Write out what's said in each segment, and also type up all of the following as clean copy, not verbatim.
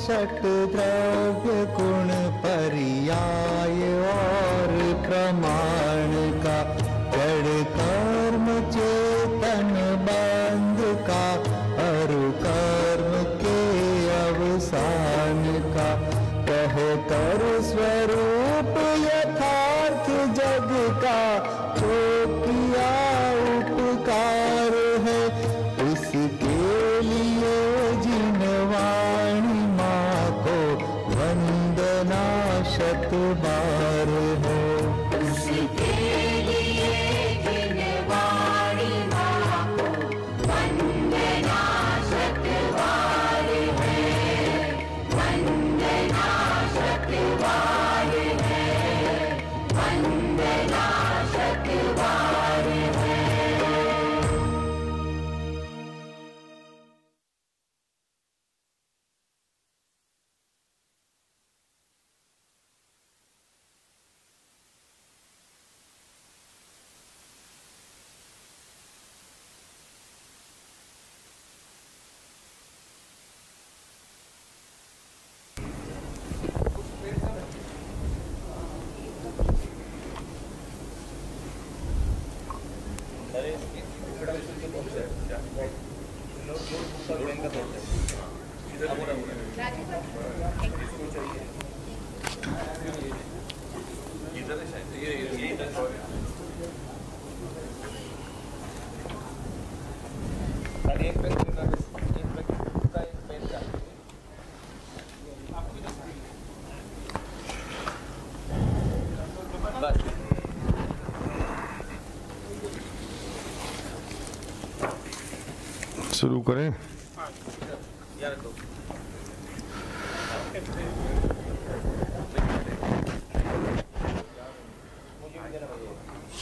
षट द्रव्य गुण पर्याय और प्रमाण का, जड़ कर्म चेतन बंध का, अरु कर्म के अवसान का, कह कर स्वरूप यथार्थ जग का, जो किया उपकार है उसके लिए जिन वाणी माँ को वंदना शत बार है। उसके लिए जिन वाणी माँ को वंदना शत बार है, वंदना शत बार है, वंदना शत बार है। शुरू करें।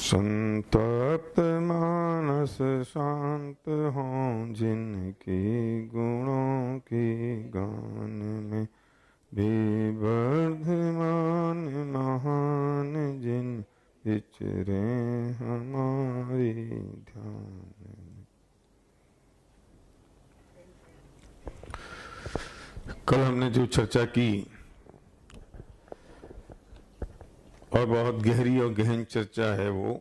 संतप्त मानस शांत हों जिनके गुणों के गान में भी वर्धमान महान जिन विचरे हमारे ध्यान में। कल हमने जो चर्चा की और बहुत गहरी और गहन चर्चा है वो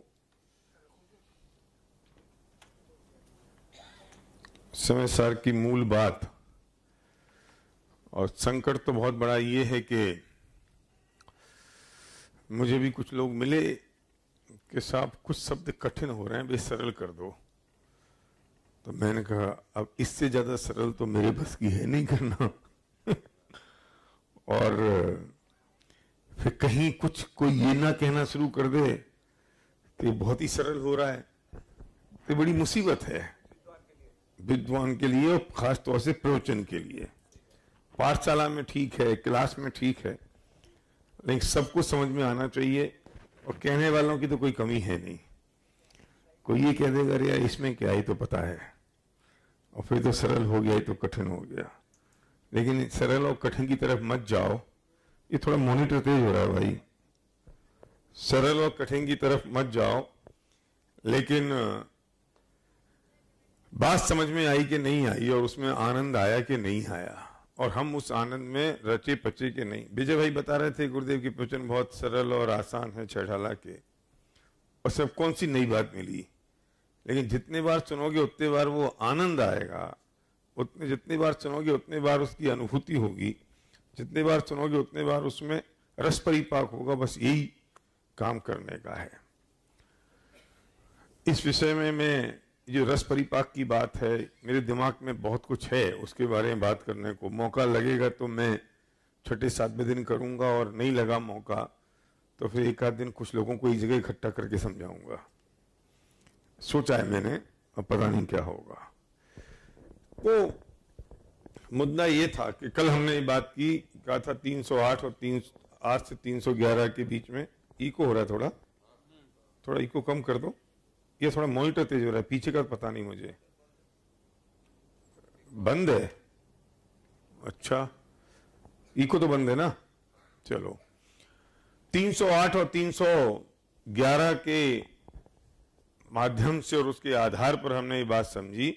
समय सार की मूल बात। और संकट तो बहुत बड़ा ये है कि मुझे भी कुछ लोग मिले कि साहब कुछ शब्द कठिन हो रहे हैं, बस सरल कर दो। तो मैंने कहा अब इससे ज्यादा सरल तो मेरे बस की है नहीं करना। और फिर कहीं कुछ कोई ये ना कहना शुरू कर दे कि ये बहुत ही सरल हो रहा है, तो बड़ी मुसीबत है विद्वान के लिए और खास तौर से प्रवचन के लिए। पाठशाला में ठीक है, क्लास में ठीक है, लेकिन सबको समझ में आना चाहिए। और कहने वालों की तो कोई कमी है नहीं। कोई ये कह देगा अरे यार इसमें क्या ही तो पता है, और फिर तो सरल हो गया, तो कठिन हो गया। लेकिन सरल और कठिन की तरफ मत जाओ। ये थोड़ा मॉनिटर तेज हो रहा है भाई। सरल और कठिन की तरफ मत जाओ। लेकिन बात समझ में आई कि नहीं आई, और उसमें आनंद आया कि नहीं आया, और हम उस आनंद में रचे पचे के नहीं। विजय भाई बता रहे थे गुरुदेव की प्रवचन बहुत सरल और आसान है छठाला के, और सब कौन सी नई बात मिली। लेकिन जितने बार सुनोगे उतने बार वो आनंद आएगा, जितनी बार सुनोगे उतने बार उसकी अनुभूति होगी, जितने बार सुनोगे उतने बार उसमें रस परिपाक होगा। बस यही काम करने का है। इस विषय में मैं जो रस परिपाक की बात है, मेरे दिमाग में बहुत कुछ है, उसके बारे में बात करने को। मौका लगेगा तो मैं छठे सातवें दिन करूंगा, और नहीं लगा मौका तो फिर एक आध दिन कुछ लोगों को एक जगह इकट्ठा करके समझाऊंगा। सोचा है मैंने, अब पता नहीं क्या होगा। तो मुद्दा ये था कि कल हमने ये बात की, कहा था 308 और 8 से 311 के बीच में इको हो रहा है। थोड़ा इको कम कर दो। ये थोड़ा मॉनिटर तेज हो रहा है, पीछे का पता नहीं मुझे। बंद है? अच्छा, इको तो बंद है ना। चलो, 308 और 311 के माध्यम से और उसके आधार पर हमने ये बात समझी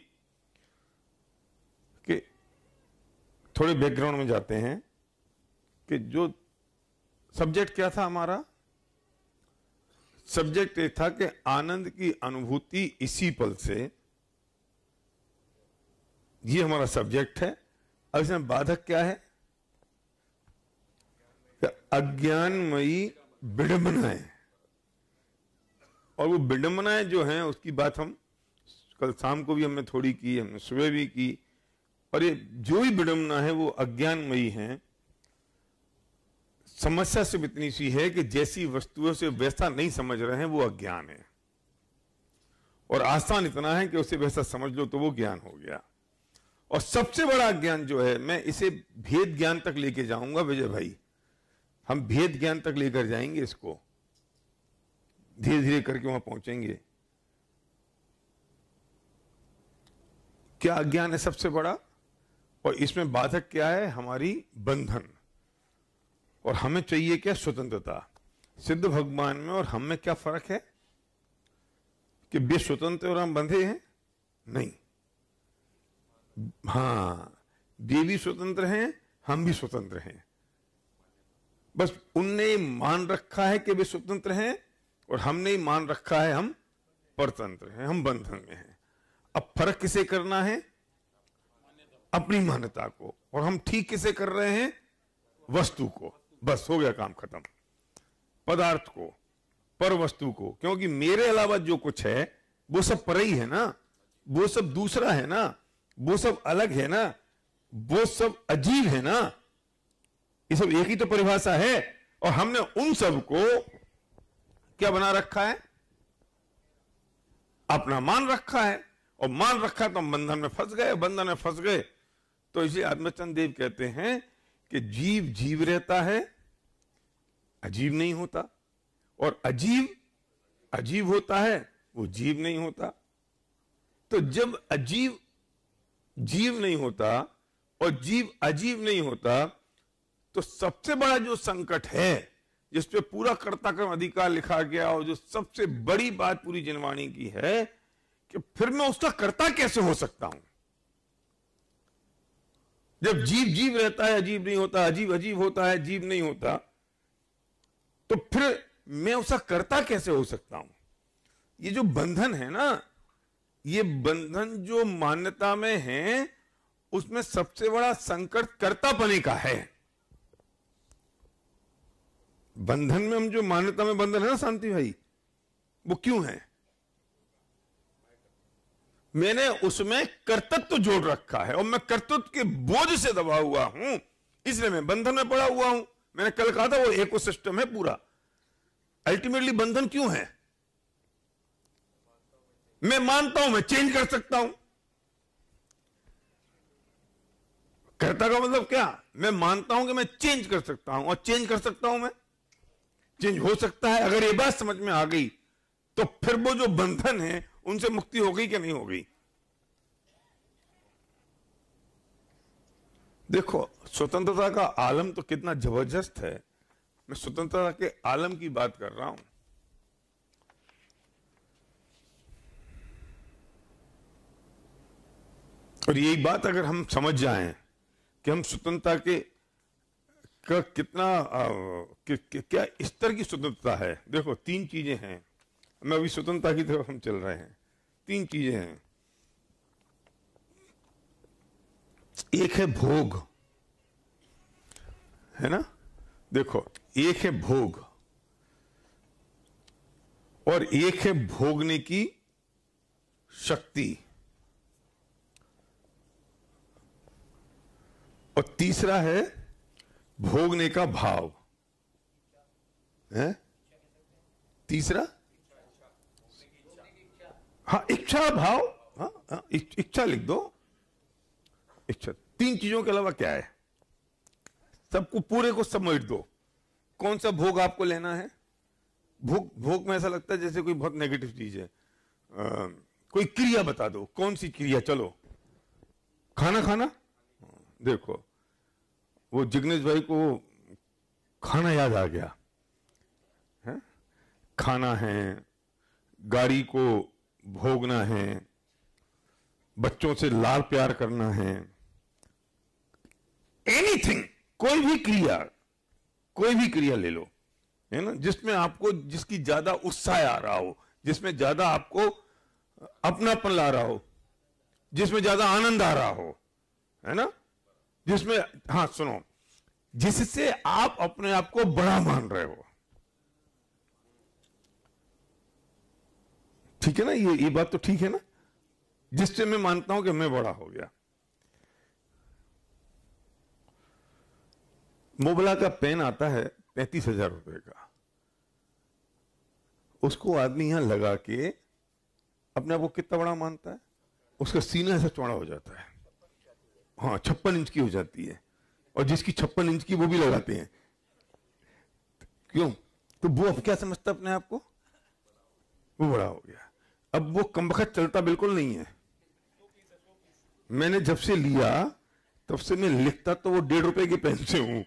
कि थोड़े बैकग्राउंड में जाते हैं कि जो सब्जेक्ट क्या था हमारा। सब्जेक्ट ये था कि आनंद की अनुभूति इसी पल से, ये हमारा सब्जेक्ट है। अब इसमें बाधक क्या है? अज्ञानमयी विडंबनाएं, और वो विडंबनाएं जो हैं उसकी बात हम कल शाम को भी हमने थोड़ी की, हमने सुबह भी की। और ये जो भी विडंबना है वो अज्ञानमयी है। समस्या सिर्फ इतनी सी है कि जैसी वस्तुओं से वैसा नहीं समझ रहे हैं वो अज्ञान है, और आसान इतना है कि उसे वैसा समझ लो तो वो ज्ञान हो गया। और सबसे बड़ा ज्ञान जो है, मैं इसे भेद ज्ञान तक लेके जाऊंगा विजय भाई, हम भेद ज्ञान तक लेकर जाएंगे इसको, धीरे धीरे करके वहां पहुंचेंगे। क्या अज्ञान है सबसे बड़ा, और इसमें बाधक क्या है? हमारी बंधन। और हमें चाहिए क्या? स्वतंत्रता। सिद्ध भगवान में और हम में क्या फर्क है कि वे स्वतंत्र और हम बंधे हैं? नहीं। हां, वे भी स्वतंत्र हैं, हम भी स्वतंत्र हैं। बस उनने मान रखा है कि वे स्वतंत्र हैं, और हमने मान रखा है हम परतंत्र हैं, हम बंधन में हैं। अब फर्क किसे करना है? अपनी मान्यता को। और हम ठीक किसे कर रहे हैं? वस्तु को। बस हो गया काम खत्म। पदार्थ को, पर वस्तु को, क्योंकि मेरे अलावा जो कुछ है वो सब पर ही है ना, वो सब दूसरा है ना, वो सब अलग है ना, वो सब अजीब है ना। ये सब एक ही तो परिभाषा है, और हमने उन सब को क्या बना रखा है? अपना मान रखा है, और मान रखा तो हम बंधन में फंस गए। बंधन में फंस गए तो इसलिए आत्मचंद देव कहते हैं कि जीव जीव रहता है, अजीब नहीं होता, और अजीब अजीब होता है, वो जीव नहीं होता। तो जब अजीब जीव नहीं होता और जीव अजीब नहीं होता, तो सबसे बड़ा जो संकट है, जिसपे पूरा कर्ताक्रम अधिकार लिखा गया, और जो सबसे बड़ी बात पूरी जनवाणी की है कि फिर मैं उसका कर्ता कैसे हो सकता हूं? जब जीव जीव रहता है, अजीब नहीं होता, अजीब अजीब होता है, जीव नहीं होता, तो फिर मैं उसका कर्ता कैसे हो सकता हूं? ये जो बंधन है ना, ये बंधन जो मान्यता में है, उसमें सबसे बड़ा संकट कर्तापने का है। बंधन में हम जो मान्यता में बंधन है ना शांति भाई, वो क्यों है? मैंने उसमें कर्तृत्व जोड़ रखा है, और मैं कर्तृत्व के बोझ से दबा हुआ हूं, इसलिए मैं बंधन में पड़ा हुआ हूं। मैंने कल कहा था वो इकोसिस्टम है पूरा। अल्टीमेटली बंधन क्यों है? मैं मानता हूं मैं चेंज कर सकता हूं। कर्ता का मतलब क्या? मैं मानता हूं कि मैं चेंज कर सकता हूं, और चेंज कर सकता हूं, मैं चेंज हो सकता है। अगर ये बात समझ में आ गई तो फिर वो जो बंधन है उनसे मुक्ति हो गई कि नहीं हो गई? देखो, स्वतंत्रता का आलम तो कितना जबरदस्त है। मैं स्वतंत्रता के आलम की बात कर रहा हूं। और यही बात अगर हम समझ जाएं कि हम स्वतंत्रता के का कितना क्या स्तर की स्वतंत्रता है। देखो, तीन चीजें हैं। मैं अभी स्वतंत्रता की तरफ हम चल रहे हैं। तीन चीजें हैं। एक है भोग, है ना? देखो, एक है भोग और एक है भोगने की शक्ति, और तीसरा है भोगने का भाव है। तीसरा, हाँ, इच्छा भाव। हाँ, इच्छा लिख दो। इच्छा। तीन चीजों के अलावा क्या है? सबको पूरे को समेट दो। कौन सा भोग आपको लेना है? भोग में ऐसा लगता है जैसे कोई बहुत नेगेटिव चीज है। कोई क्रिया बता दो। कौन सी क्रिया? चलो, खाना खाना। देखो, वो जिग्नेश भाई को खाना याद आ गया है। खाना है, गाड़ी को भोगना है, बच्चों से लाड प्यार करना है, एनीथिंग, कोई भी क्रिया ले लो, है ना, जिसमें आपको, जिसकी ज्यादा उत्साह आ रहा हो, जिसमें ज्यादा आपको अपनापन ला रहा हो, जिसमें ज्यादा आनंद आ रहा हो, है ना, जिसमें, हाँ सुनो, जिससे आप अपने आप को बड़ा मान रहे हो, ठीक है ना, ये बात तो ठीक है ना, जिससे मैं मानता हूं कि मैं बड़ा हो गया। मोबला का पेन आता है 35,000 रुपए का, उसको आदमी यहां लगा के अपने आप को कितना बड़ा मानता है, उसका सीना ऐसा चौड़ा हो जाता है, हाँ 56 इंच की हो जाती है, और जिसकी 56 इंच की वो भी लगाते हैं, क्यों, तो वो अब क्या समझता अपने आप को, वो बड़ा हो गया। अब वो कमबख्त चलता बिल्कुल नहीं है। मैंने जब से लिया तब से मैं लिखता तो वो 1.5 रुपए के पेन से हूं,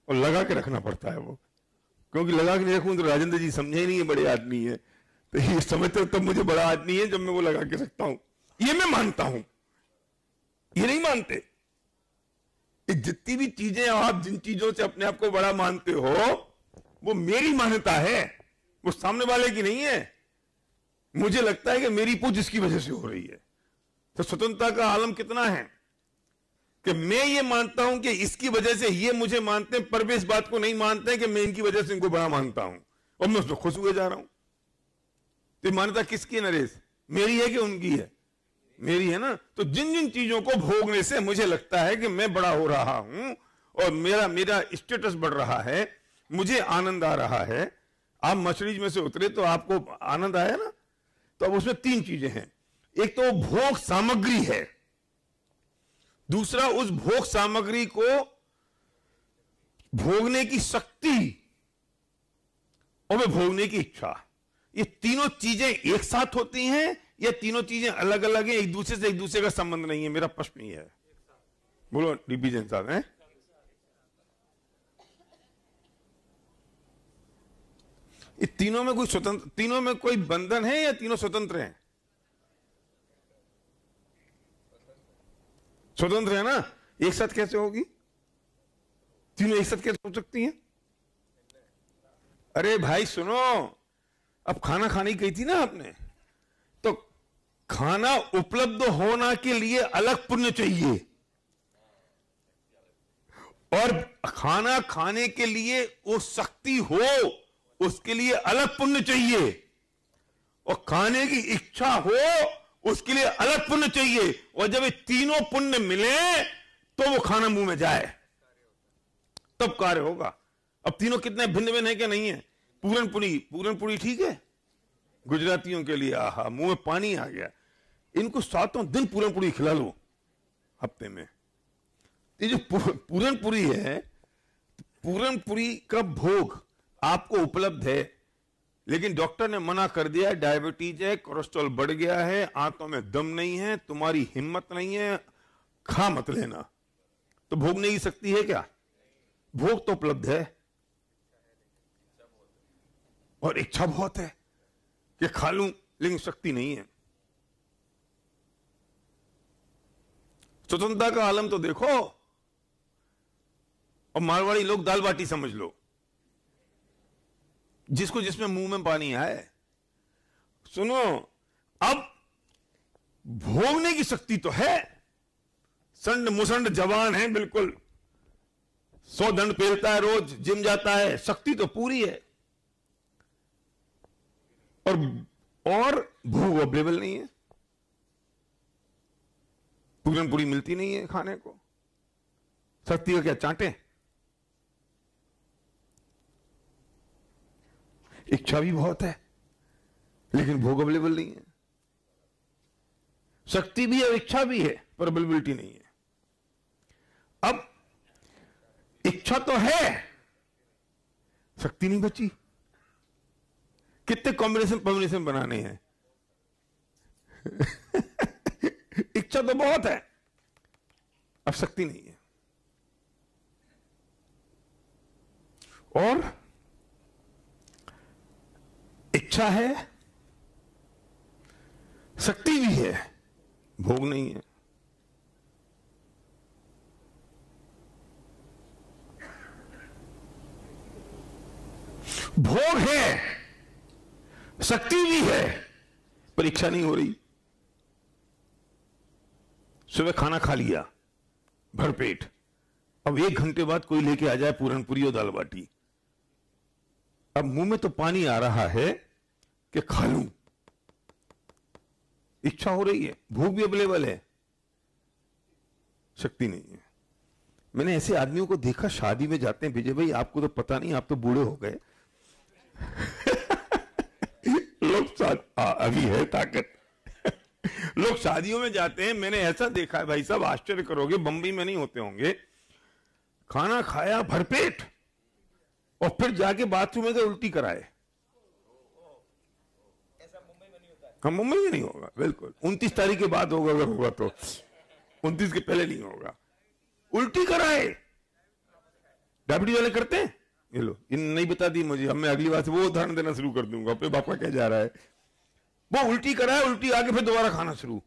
और लगा के रखना पड़ता है वो, क्योंकि लगा के नहीं रखूं तो राजेंद्र जी समझे ही नहीं है बड़े आदमी है, तो ये समझते तब मुझे बड़ा आदमी है जब मैं वो लगा के रखता हूं। ये मैं मानता हूं, ये नहीं मानते। ये जितनी भी चीजें आप जिन चीजों से अपने आप को बड़ा मानते हो, वो मेरी मान्यता है, वो सामने वाले की नहीं है। मुझे लगता है कि मेरी पूछ इसकी वजह से हो रही है। तो स्वतंत्रता का आलम कितना है कि मैं ये मानता हूं कि इसकी वजह से ये मुझे मानते हैं, पर वे इस बात को नहीं मानते हैं कि मैं इनकी वजह से इनको बड़ा मानता हूं, और मैं उसमें खुश हुए जा रहा हूं। तो मान्यता किसकी है नरेश, मेरी है कि उनकी है, मेरी है ना। तो जिन जिन चीजों को भोगने से मुझे लगता है कि मैं बड़ा हो रहा हूं और मेरा स्टेटस बढ़ रहा है, मुझे आनंद आ रहा है। आप मर्सिडीज में से उतरे तो आपको आनंद आया ना, तो अब उसमें 3 चीजें हैं। एक तो भोग सामग्री है, दूसरा उस भोग सामग्री को भोगने की शक्ति, और वे भोगने की इच्छा। ये तीनों चीजें एक साथ होती हैं या तीनों चीजें अलग अलग हैं, एक दूसरे का संबंध नहीं है? मेरा प्रश्न ये है। बोलो डीपी जैन साहब हैं? ये तीनों में कोई स्वतंत्र, तीनों में कोई बंधन है या तीनों स्वतंत्र हैं? स्वतंत्र है ना। एक साथ कैसे होगी? तीनों एक साथ कैसे हो सकती हैं? अरे भाई सुनो, अब खाना खाने की कही थी ना आपने, तो खाना उपलब्ध होना के लिए अलग पुण्य चाहिए, और खाना खाने के लिए वो शक्ति हो उसके लिए अलग पुण्य चाहिए, और खाने की इच्छा हो उसके लिए अलग पुण्य चाहिए। और जब ये तीनों पुण्य मिले तो वो खाना मुंह में जाए, तब कार्य होगा। अब तीनों कितने भिन्न भिन्न है क्या? नहीं है। पूरनपुरी ठीक है गुजरातियों के लिए, आहा मुंह में पानी आ गया। इनको 7 दिन पूरनपुरी खिला लो हफ्ते में। ये जो पूरनपुरी है, पूरनपुरी का भोग आपको उपलब्ध है, लेकिन डॉक्टर ने मना कर दिया है, डायबिटीज है, कोलेस्ट्रॉल बढ़ गया है, आंतों में दम नहीं है, तुम्हारी हिम्मत नहीं है, खा मत लेना। तो भोग नहीं सकती है क्या? भोग तो उपलब्ध है, और इच्छा बहुत है कि खा लूं, लेकिन शक्ति नहीं है। स्वतंत्रता का आलम तो देखो, और मारवाड़ी लोग दाल बाटी समझ लो, जिसको जिसमें मुंह में पानी आए। सुनो, अब भोगने की शक्ति तो है, संड मुसंड जवान है बिल्कुल, 100 दंड पेलता है, रोज जिम जाता है, शक्ति तो पूरी है, और भोग अवेलेबल नहीं है। पूरनपुरी मिलती नहीं है खाने को। शक्ति का क्या चांटे? इच्छा भी बहुत है, लेकिन भोग अवेलेबल नहीं है। शक्ति भी है, इच्छा भी है, पर अवेलेबिलिटी नहीं है। अब इच्छा तो है, शक्ति नहीं बची। कितने कॉम्बिनेशन बनाने हैं? इच्छा तो बहुत है, अब शक्ति नहीं है। और इच्छा है, शक्ति भी है, भोग नहीं है। भोग है, शक्ति भी है, पर इच्छा नहीं हो रही। सुबह खाना खा लिया भरपेट, अब 1 घंटे बाद कोई लेके आ जाए पूरनपुरी और दाल बाटी, अब मुंह में तो पानी आ रहा है कि खा लूं, इच्छा हो रही है, भूख भी अवेलेबल है, शक्ति नहीं है। मैंने ऐसे आदमियों को देखा, शादी में जाते हैं, विजय भाई आपको तो पता नहीं, आप तो बूढ़े हो गए लोग अभी है ताकत लोग शादियों में जाते हैं, मैंने ऐसा देखा है भाई साहब, आश्चर्य करोगे, बंबई में नहीं होते होंगे, खाना खाया भरपेट और फिर जाके बाथरूम में गए उल्टी कराए। हाँ, मुंबई में नहीं होगा, बिल्कुल 29 तारीख के बाद होगा, अगर होगा तो 29 के पहले नहीं होगा। उल्टी कराए, डायबिटीज वाले करते हैं, ये लो, इन नहीं बता दी मुझे, अब मैं अगली बार से वो उदाहरण देना शुरू कर दूंगा, अपने बापा क्या जा रहा है, वो उल्टी कराए, उल्टी आके फिर दोबारा खाना शुरू।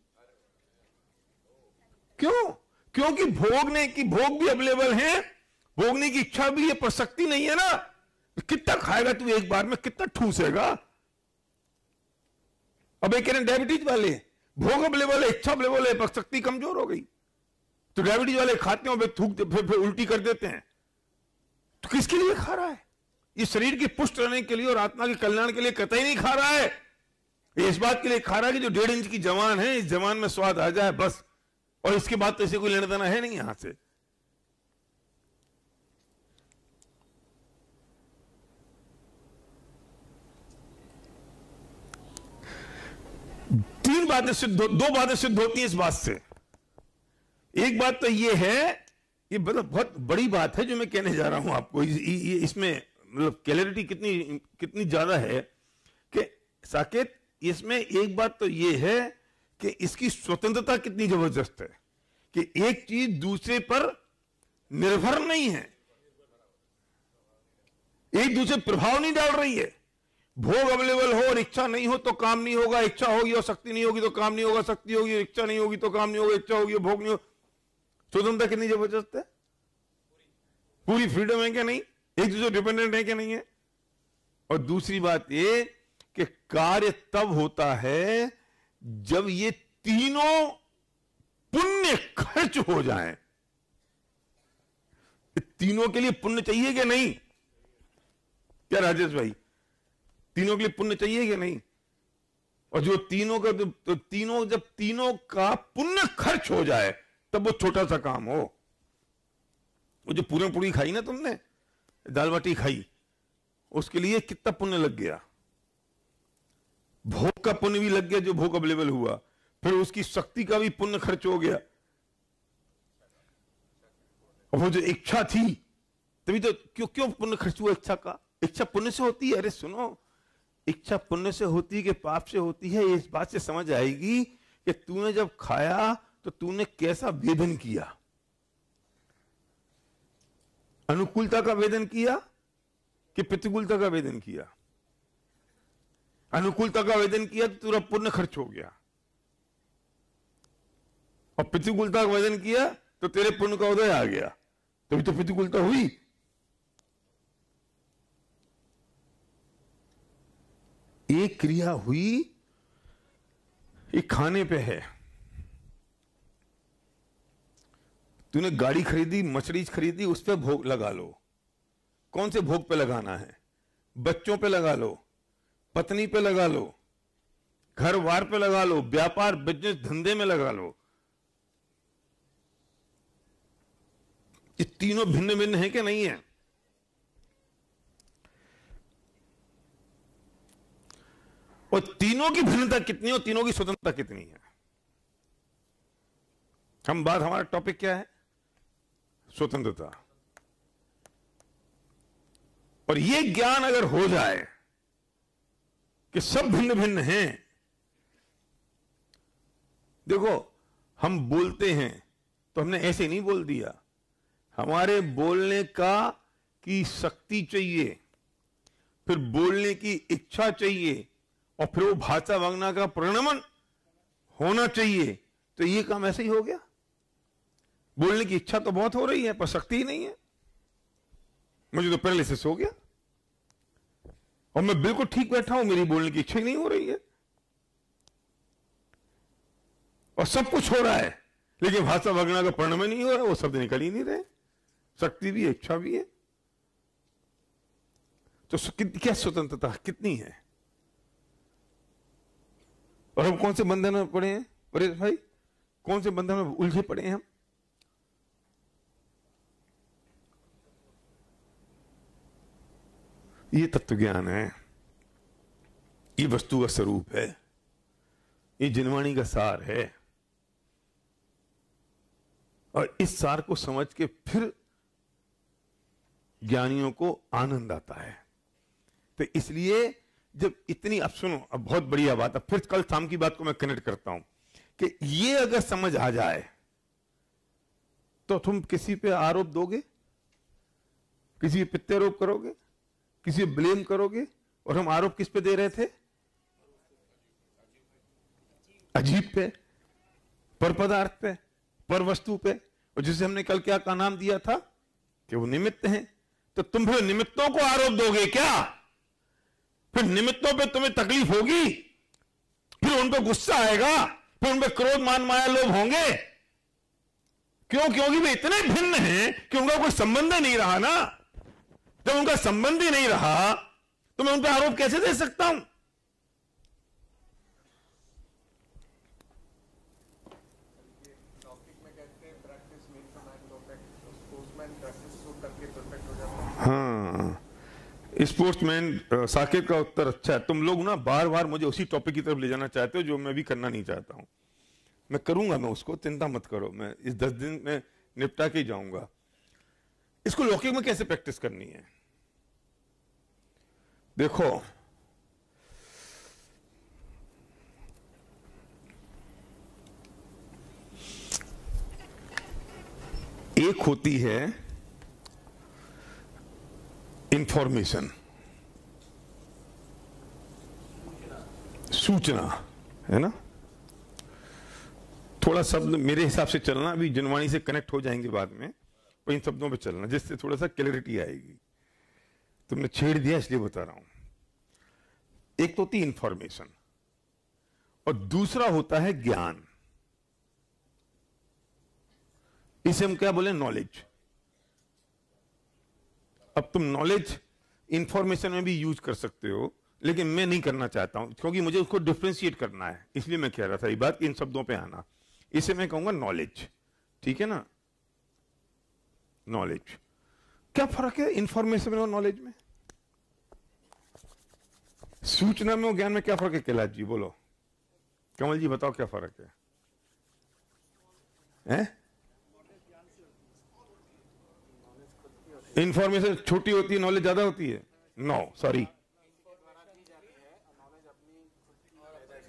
क्यों? क्योंकि भोगने की, भोग भी अवेलेबल है, भोगने की इच्छा भी है, पर शक्ति नहीं है ना। कितना खाएगा तू एक बार में, कितना ठूसेगा। अब एक कह रहे डायबिटीज वाले, भोग अवेलेबल है, इच्छा अवेलेबल है, पर शक्ति कमजोर हो गई, तो डायबिटीज वाले खाते हो, थूक फिर उल्टी कर देते हैं। तो किसके लिए खा रहा है? ये शरीर की पुष्ट रहने के लिए और आत्मा के कल्याण के लिए कतई नहीं खा रहा है। ये इस बात के लिए खा रहा है कि जो 1.5 इंच की जवान है, इस जवान में स्वाद आ जाए बस, और इसके बाद तो इसे कोई लेना देना है नहीं यहां से। तीन बातें सिद्ध, 2 बातें सिद्ध होती हैं इस बात से। एक बात तो ये है, ये मतलब बहुत बड़ी बात है जो मैं कहने जा रहा हूं आपको, इसमें मतलब क्लैरिटी कितनी ज्यादा है कि साकेत, इसमें एक बात तो ये है कि इसकी स्वतंत्रता कितनी जबरदस्त है कि एक चीज दूसरे पर निर्भर नहीं है, एक दूसरे प्रभाव नहीं डाल रही है। भोग अवेलेबल हो और इच्छा नहीं हो तो काम नहीं होगा, इच्छा होगी और शक्ति नहीं होगी तो काम नहीं होगा, शक्ति होगी और इच्छा नहीं होगी तो काम नहीं होगा, इच्छा होगी और भोग नहीं होगा। स्वतंत्रता कितनी जबरदस्त है, पूरी फ्रीडम है क्या नहीं, एक दूसरे डिपेंडेंट है क्या नहीं है। और दूसरी बात ये कि कार्य तब होता है जब ये तीनों पुण्य खर्च हो जाएं। तीनों के लिए पुण्य चाहिए क्या नहीं? क्या राजेश भाई, तीनों के लिए पुण्य चाहिए क्या नहीं? और जो तीनों का, तो तीनों का पुण्य खर्च हो जाए तब वो छोटा सा काम हो। वो जो पूरन पूरी खाई ना तुमने, दाल बाटी खाई, उसके लिए कितना पुण्य लग गया, भोग का पुण्य भी लग गया जो भोग अवेलेबल हुआ, फिर उसकी शक्ति का भी पुण्य खर्च हो गया, और वो जो इच्छा थी, तभी तो क्यों पुण्य खर्च हुआ इच्छा का? इच्छा पुण्य से होती है। अरे सुनो, इच्छा पुण्य से होती है कि पाप से होती है, इस बात से समझ आएगी कि तूने जब खाया तो तूने कैसा वेदन किया, अनुकूलता का वेदन किया कि प्रतिकूलता का वेदन किया। अनुकूलता का वेदन किया तो तेरा पुण्य खर्च हो गया, और प्रतिकूलता का वेदन किया तो तेरे पुण्य का उदय आ गया, तभी तो प्रतिकूलता हुई। एक क्रिया हुई, एक खाने पे है। तूने गाड़ी खरीदी, मर्सिडीज खरीदी, उस पे भोग लगा लो। कौन से भोग पे लगाना है? बच्चों पे लगा लो, पत्नी पे लगा लो, घर वार पे लगा लो, व्यापार बिजनेस धंधे में लगा लो। ये तीनों भिन्न भिन्न है कि नहीं है? और तीनों की भिन्नता कितनी और तीनों की स्वतंत्रता कितनी है? हमारा टॉपिक क्या है? स्वतंत्रता। और ये ज्ञान अगर हो जाए कि सब भिन्न भिन्न हैं। देखो, हम बोलते हैं तो हमने ऐसे नहीं बोल दिया, हमारे बोलने की शक्ति चाहिए, फिर बोलने की इच्छा चाहिए, और फिर वो भाषा वांगना का परिणमन होना चाहिए। तो ये काम ऐसे ही हो गया। बोलने की इच्छा तो बहुत हो रही है पर शक्ति ही नहीं है। मुझे तो पैरालिसिस हो गया, और मैं बिल्कुल ठीक बैठा हूं, मेरी बोलने की इच्छा ही नहीं हो रही है, और सब कुछ हो रहा है, लेकिन भाषा वगना का परिणाम नहीं हो रहा, वो शब्द निकल ही नहीं रहे। शक्ति भी है, इच्छा भी है, तो क्या स्वतंत्रता कितनी है? और हम कौन से बंधन में पड़े हैं परेश भाई? कौन से बंधन में उलझे पड़े हैं हम? ये तत्व ज्ञान है, ये वस्तु का स्वरूप है, ये जिनवाणी का सार है, और इस सार को समझ के फिर ज्ञानियों को आनंद आता है। तो इसलिए जब इतनी, अब सुनो, अब बहुत बढ़िया बात, अब फिर कल शाम की बात को मैं कनेक्ट करता हूं कि ये अगर समझ आ जाए तो तुम किसी पे आरोप दोगे, किसी पे प्रत्यारोप करोगे, किसी पे ब्लेम करोगे। और हम आरोप किस पे दे रहे थे? अजीब पे, पर पदार्थ पे, पर वस्तु पे, और जिसे हमने कल क्या का नाम दिया था कि वो निमित्त हैं। तो तुम फिर निमित्तों को आरोप दोगे क्या? फिर निमित्तों पे तुम्हें तकलीफ होगी, फिर उन पे गुस्सा आएगा, फिर उन पे क्रोध मान माया लोभ होंगे। क्यों? क्योंकि वे इतने भिन्न हैं कि उनका कोई संबंध नहीं रहा ना। जब उनका संबंध ही नहीं रहा तो मैं उन पे आरोप कैसे दे सकता हूं? हाँ, स्पोर्ट्समैन साकेत का उत्तर अच्छा है। तुम लोग ना बार बार मुझे उसी टॉपिक की तरफ ले जाना चाहते हो जो मैं भी करना नहीं चाहता हूं। मैं करूंगा, मैं उसको, चिंता मत करो, मैं इस 10 दिन में निपटा के जाऊंगा। इसको लौकिक में कैसे प्रैक्टिस करनी है? देखो, एक होती है इंफॉर्मेशन, सूचना, है ना? थोड़ा शब्द मेरे हिसाब से चलना, अभी जनवाणी से कनेक्ट हो जाएंगे बाद में, पर इन शब्दों पे चलना जिससे थोड़ा सा क्लैरिटी आएगी। तुमने छेड़ दिया इसलिए बता रहा हूं। एक तो होती इंफॉर्मेशन और दूसरा होता है ज्ञान। इसे हम क्या बोले? नॉलेज। अब तुम नॉलेज इंफॉर्मेशन में भी यूज कर सकते हो, लेकिन मैं नहीं करना चाहता हूं क्योंकि मुझे उसको डिफरेंशिएट करना है। इसलिए मैं कह रहा था ये बात, इन शब्दों पे आना। इसे मैं कहूंगा नॉलेज, ठीक है ना? नॉलेज। क्या फर्क है इंफॉर्मेशन में और नॉलेज में? सूचना में और ज्ञान में क्या फर्क है? कैलाश जी बोलो, कमल जी बताओ क्या फर्क है? इंफॉर्मेशन छोटी होती है, नॉलेज ज्यादा होती है? नो, सॉरी,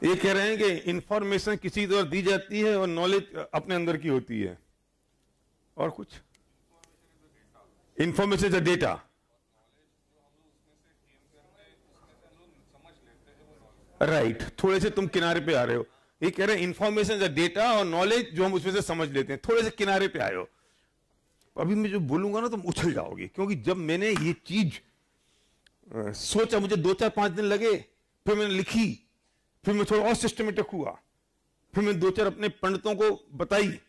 ये कह रहे हैं कि इंफॉर्मेशन किसी द्वारा दी जाती है और नॉलेज अपने अंदर की होती है। और कुछ? Information is a data. Right, थोड़े से तुम किनारे पे आ रहे हो। ये कह रहे हैं इंफॉर्मेशन इज अ डेटा और नॉलेज जो हम उसमें से समझ लेते हैं। थोड़े से किनारे पे आए हो। अभी मैं जो बोलूंगा ना तुम उछल जाओगे, क्योंकि जब मैंने ये चीज सोचा, मुझे 2-4-5 दिन लगे, फिर मैंने लिखी, फिर मैं थोड़ा और सिस्टमेटिक हुआ, फिर मैं 2-4 अपने पंडितों को बताई,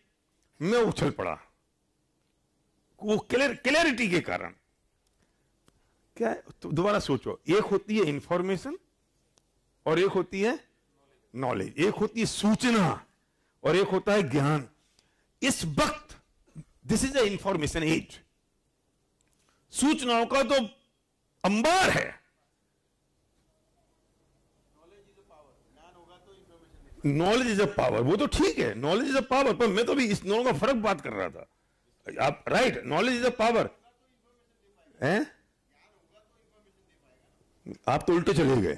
मैं उछल पड़ा वो क्लैरिटी के कारण। क्या है? तो दोबारा सोचो, एक होती है इंफॉर्मेशन और एक होती है नॉलेज, एक होती है सूचना और एक होता है ज्ञान। इस वक्त this is the information age. सूचनाओं का तो अंबार है। नॉलेज इज अ पावर, वो तो ठीक है, नॉलेज इज अ पावर, पर मैं तो भी इस दोनों का फर्क बात कर रहा था। आप right, knowledge is a power है। आप तो उल्टे चले गए,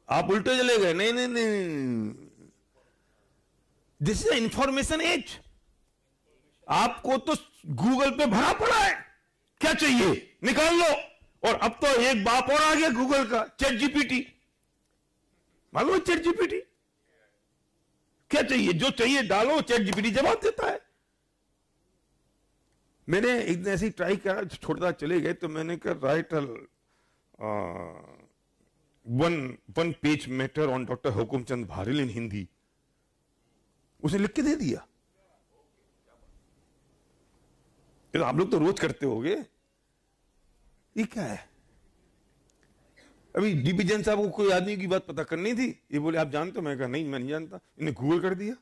आप उल्टे चले गए। नहीं नहीं नहीं, दिस इज इंफॉर्मेशन एज। आपको तो गूगल पे भरा पड़ा है, क्या चाहिए निकाल लो। और अब तो एक बाप और आ गया गूगल का, चैट जीपीटी। मालूम है चैट जीपीटी क्या चाहिए? जो चाहिए डालो, चैट जीपीटी जवाब देता है। मैंने एक दिन ऐसे ही ट्राई करा, छोड़ता चले गए, तो मैंने कहा write one page matter on doctor Hukumchand Bharill in Hindi, उसने लिख के दे दिया। ये तो आप लोग तो रोज करते होगे, ये क्या है? अभी डीपी जैन साहब को कोई आदमी की बात पता करनी थी, ये बोले आप जानते हो? मैं कहा नहीं, मैं नहीं जानता। इन्हें गूगल कर दिया।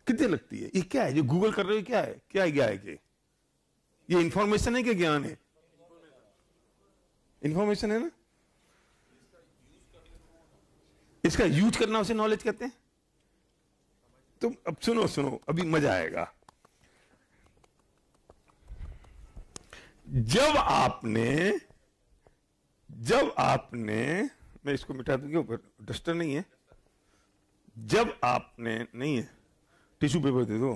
कितने लगती है? ये क्या है जो गूगल कर रहे हो? क्या है, क्या है कि ये इंफॉर्मेशन है कि ज्ञान है? इंफॉर्मेशन है ना। इसका यूज करना उसे नॉलेज कहते हैं। तुम अब सुनो, अभी मजा आएगा। जब आपने मैं इसको मिटा दूंगा, ऊपर डस्टर नहीं है। जब आपने, नहीं है, टिश्यू पेपर दे दो।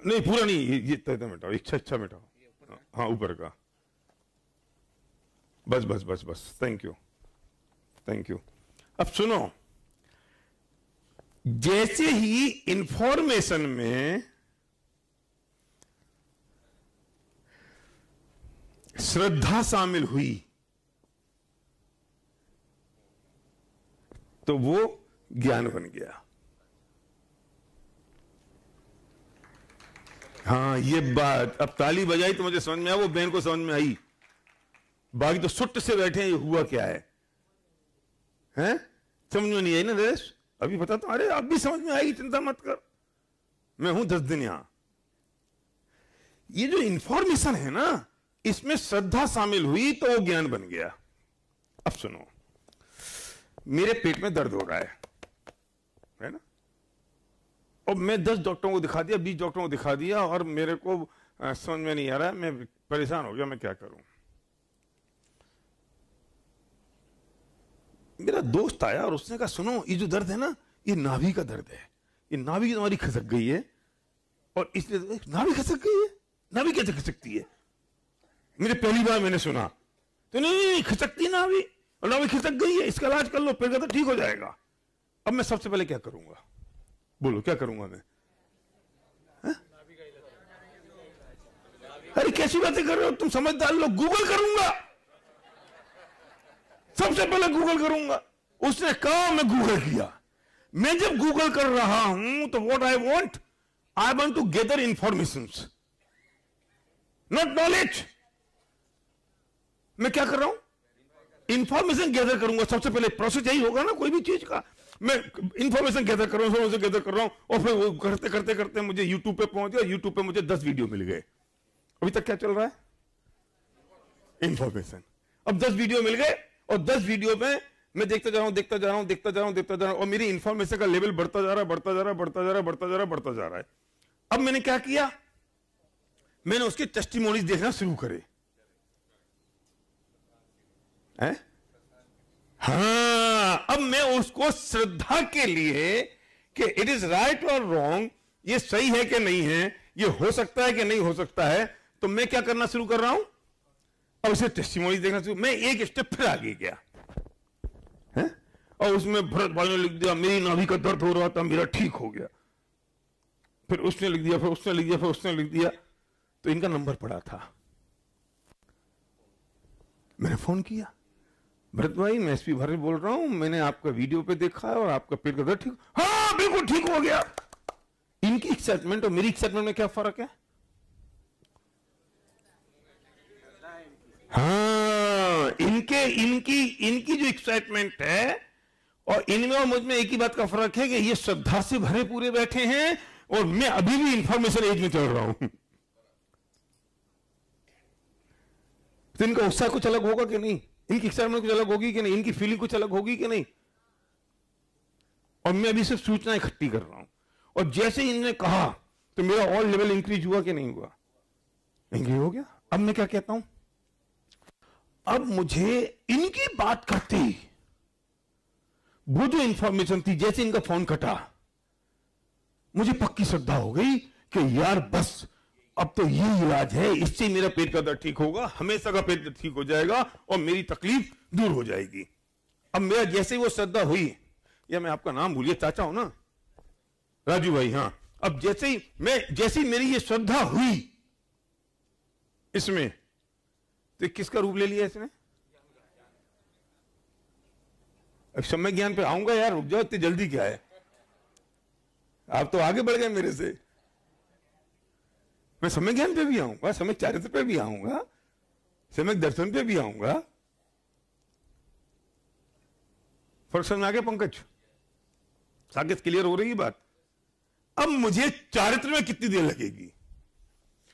नहीं पूरा नहीं, ये तय मिटाओ, इच्छा मिटाओ। हाँ ऊपर का, बस। Thank you. अब सुनो, जैसे ही इंफॉर्मेशन में श्रद्धा शामिल हुई तो वो ज्ञान बन गया। हाँ ये बात, अब ताली बजाई तो मुझे समझ में आया, वो बहन को समझ में आई। बाकी तो सुट्ट से बैठे हैं, ये हुआ क्या है? हैं? समझ में नहीं आई ना नरेश? अभी बता तो, अरे अब भी समझ में आएगी, चिंता मत कर, मैं हूं 10 दिन यहां। ये जो इंफॉर्मेशन है ना, इसमें श्रद्धा शामिल हुई तो वो ज्ञान बन गया। अब सुनो, मेरे पेट में दर्द हो रहा है ना, और मैं 10 डॉक्टरों को दिखा दिया, 20 डॉक्टरों को दिखा दिया, और मेरे को समझ में नहीं आ रहा है, मैं परेशान हो गया, मैं क्या करूं? मेरा दोस्त आया और उसने कहा सुनो, ये जो दर्द है ना, ये नाभि का दर्द है, ये नाभि तुम्हारी खसक गई है, और इसलिए नाभि खसक गई है। नाभि कैसे खसकती है? मेरे पहली बार मैंने सुना। तो नहीं खसकती नाभि, और नाभि खसक गई है, इसका इलाज कर लो, फिर कहता ठीक हो जाएगा। अब मैं सबसे पहले क्या करूंगा? बोलो क्या करूंगा मैं? अरे कैसी बातें कर रहे हो तुम, समझदार लोग। गूगल करूंगा, सबसे पहले गूगल करूंगा। उसने कहा, मैं गूगल किया। मैं जब गूगल कर रहा हूं तो what I want to gather informations, not knowledge. मैं क्या कर रहा हूं? इंफॉर्मेशन गैदर करूंगा। सबसे पहले प्रोसेस यही होगा ना कोई भी चीज का। मैं इंफॉर्मेशन गैदर कर रहा हूं, और फिर वो करते करते मुझे यूट्यूब पे पहुंच गया। यूट्यूब पे मुझे 10 वीडियो मिल गए। अभी तक क्या चल रहा है? इंफॉर्मेशन। अब 10 वीडियो मिल गए, और 10 वीडियो में मैं देखता जा रहा हूं, और मेरी इंफॉर्मेशन का लेवल बढ़ता जा रहा है। अब मैंने क्या किया? मैंने उसके टेस्टिमोनीज देखना शुरू करे। हाँ, अब मैं उसको श्रद्धा के लिए कि इट इज राइट और रॉन्ग, ये सही है कि नहीं है, ये हो सकता है कि नहीं हो सकता है, तो मैं क्या करना शुरू कर रहा हूं? अब उसे टेस्टिमोनी देखना शुरू। मैं एक स्टेप फिर आगे गया है, और उसमें भरत भाई ने लिख दिया मेरी नाभि का दर्द हो रहा था, मेरा ठीक हो गया। फिर उसने लिख दिया, फिर उसने लिख दिया, तो इनका नंबर पड़ा था। मैंने फोन किया, भरत भाई मैं एसपी भारिल बोल रहा हूं, मैंने आपका वीडियो पे देखा है और आपका पेट का दर्द ठीक, हाँ बिल्कुल ठीक हो गया। इनकी एक्साइटमेंट और मेरी एक्साइटमेंट में क्या फर्क है? हाँ, इनकी जो एक्साइटमेंट है और इनमें और मुझ में एक ही बात का फर्क है कि ये श्रद्धा से भरे पूरे बैठे हैं, और मैं अभी भी इंफॉर्मेशन एज में चल रहा हूं। तो इनका उत्साह कुछ अलग होगा कि नहीं? इनकी एक्साइटमेंट कुछ अलग होगी कि नहीं? इनकी फीलिंग कुछ अलग होगी कि नहीं? और मैं अभी सिर्फ सूचना इकट्ठी कर रहा हूं, और जैसे इन्होंने कहा तो मेरा और लेवल इंक्रीज हुआ कि नहीं हुआ? इंक्रीज हो गया। अब मैं क्या कहता हूं? अब मुझे इनकी बात करते ही वो जो इंफॉर्मेशन थी, जैसे इनका फोन कटा, मुझे पक्की श्रद्धा हो गई कि यार बस अब तो ये इलाज है, इससे मेरा पेट का दर्द ठीक होगा, हमेशा का पेट ठीक हो जाएगा और मेरी तकलीफ दूर हो जाएगी। अब मेरा जैसे ही वो श्रद्धा हुई, या मैं आपका नाम भूलिए, चाचा हो ना, राजू भाई, हाँ। अब जैसे ही मेरी ये श्रद्धा हुई, इसमें, तो किसका रूप ले लिया इसने? अब सम्यक ज्ञान पे आऊंगा यार, रुक जाओ, इतनी जल्दी क्या है? आप तो आगे बढ़ गए मेरे से। मैं सम्यक ज्ञान पे भी आऊंगा, सम्यक चारित्र पे भी आऊंगा, सम्यक दर्शन पे भी आऊंगा। फर्क समझ में आ गया पंकज? साकेत क्लियर हो रही बात? अब मुझे चारित्र में कितनी देर लगेगी?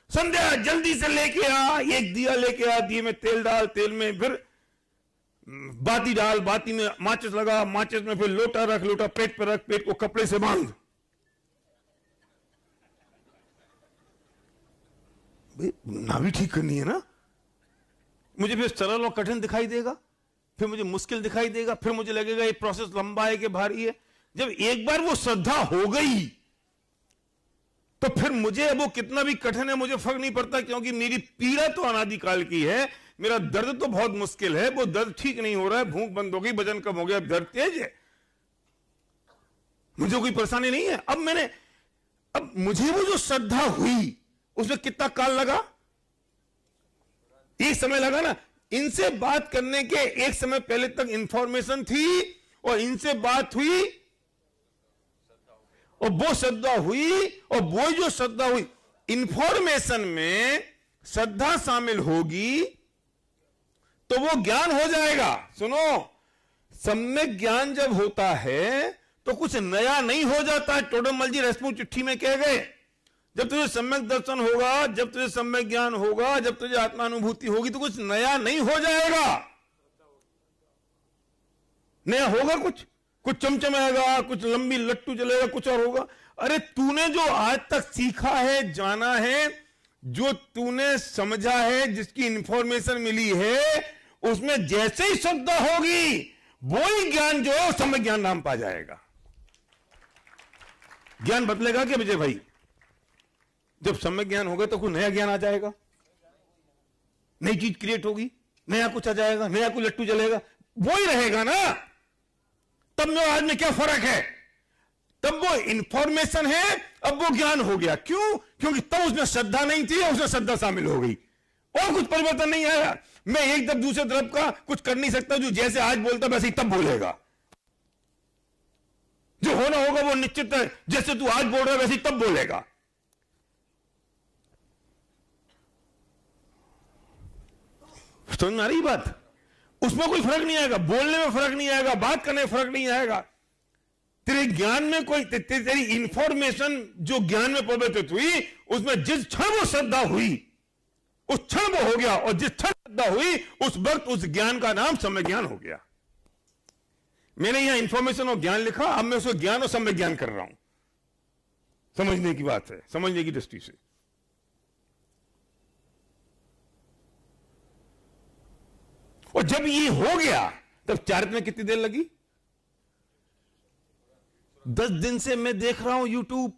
संध्या जल्दी से लेके आ, एक दिया लेके आ, दिए में तेल डाल, तेल में फिर बाती डाल, बाती में माचिस लगा, माचिस में फिर लोटा रख, लोटा पेट पर रख, पेट को कपड़े से बांध। नाभि ठीक करनी है ना। मुझे फिर सरल और कठिन दिखाई देगा, फिर मुझे मुश्किल दिखाई देगा, फिर मुझे लगेगा ये प्रोसेस लंबा है कि भारी है। जब एक बार वो श्रद्धा हो गई तो फिर मुझे अब वो कितना भी कठिन है मुझे फर्क नहीं पड़ता, क्योंकि मेरी पीड़ा तो अनादिकाल की है। मेरा दर्द तो बहुत मुश्किल है, वो दर्द ठीक नहीं हो रहा है, भूख बंद हो गई, वजन कम हो गया, दर्द तेज है, मुझे कोई परेशानी नहीं है। अब मुझे वो जो श्रद्धा हुई उसमें कितना काल लगा? एक समय लगा ना। इनसे बात करने के एक समय पहले तक इंफॉर्मेशन थी और इनसे बात हुई और वो श्रद्धा हुई, और वो जो श्रद्धा हुई, इंफॉर्मेशन में श्रद्धा शामिल होगी तो वो ज्ञान हो जाएगा। सुनो, सम्यक ज्ञान जब होता है तो कुछ नया नहीं हो जाता। टोडरमल जी रेस्पो चिट्ठी में कह गए, जब तुझे सम्यक दर्शन होगा, जब तुझे सम्यक ज्ञान होगा, जब तुझे आत्मानुभूति होगी तो कुछ नया नहीं हो जाएगा। नया होगा कुछ चमचमाएगा, कुछ लंबी लट्टू चलेगा, कुछ और होगा। अरे तूने जो आज तक सीखा है, जाना है, जो तूने समझा है, जिसकी इंफॉर्मेशन मिली है, उसमें जैसे ही श्रद्धा होगी वही ज्ञान जो है सम्यक ज्ञान नाम पा जाएगा। ज्ञान बदलेगा क्या विजय भाई? जब सम्यक ज्ञान होगा तो कोई नया ज्ञान आ जाएगा, नई चीज क्रिएट होगी, नया कुछ आ जाएगा, नया कुछ लट्टू चलेगा, वही रहेगा ना। तब में आज में क्या फर्क है? तब वो इंफॉर्मेशन है, अब वो ज्ञान हो गया। क्यों? क्योंकि तब उसमें श्रद्धा नहीं थी, उसमें श्रद्धा शामिल हो गई, और कुछ परिवर्तन नहीं आया। मैं एक तरफ दूसरे तरफ का कुछ कर नहीं सकता, जो जैसे आज बोलता वैसे ही तब बोलेगा। जो होना होगा वो निश्चित है, जैसे तू आज बोल रहा है वैसे ही तब बोलेगा। समझ में आ रही बात? उसमें कोई फर्क नहीं आएगा, बोलने में फर्क नहीं आएगा, बात करने में फर्क नहीं आएगा। तेरे ज्ञान में कोई तेरी इंफॉर्मेशन जो ज्ञान में परिवर्तित हुई, उसमें जिस क्षण वो श्रद्धा हुई उस क्षण वो हो गया, और जिस क्षण श्रद्धा हुई उस वक्त उस ज्ञान का नाम सम्यक ज्ञान हो गया। मैंने यहां इंफॉर्मेशन और ज्ञान लिखा, अब मैं उसको ज्ञान और सम्यक ज्ञान कर रहा हूं। समझने की बात है, समझने की दृष्टि से। और जब ये हो गया तब चारित्र में कितनी देर लगी? 10 दिन से मैं देख रहा हूं यूट्यूब।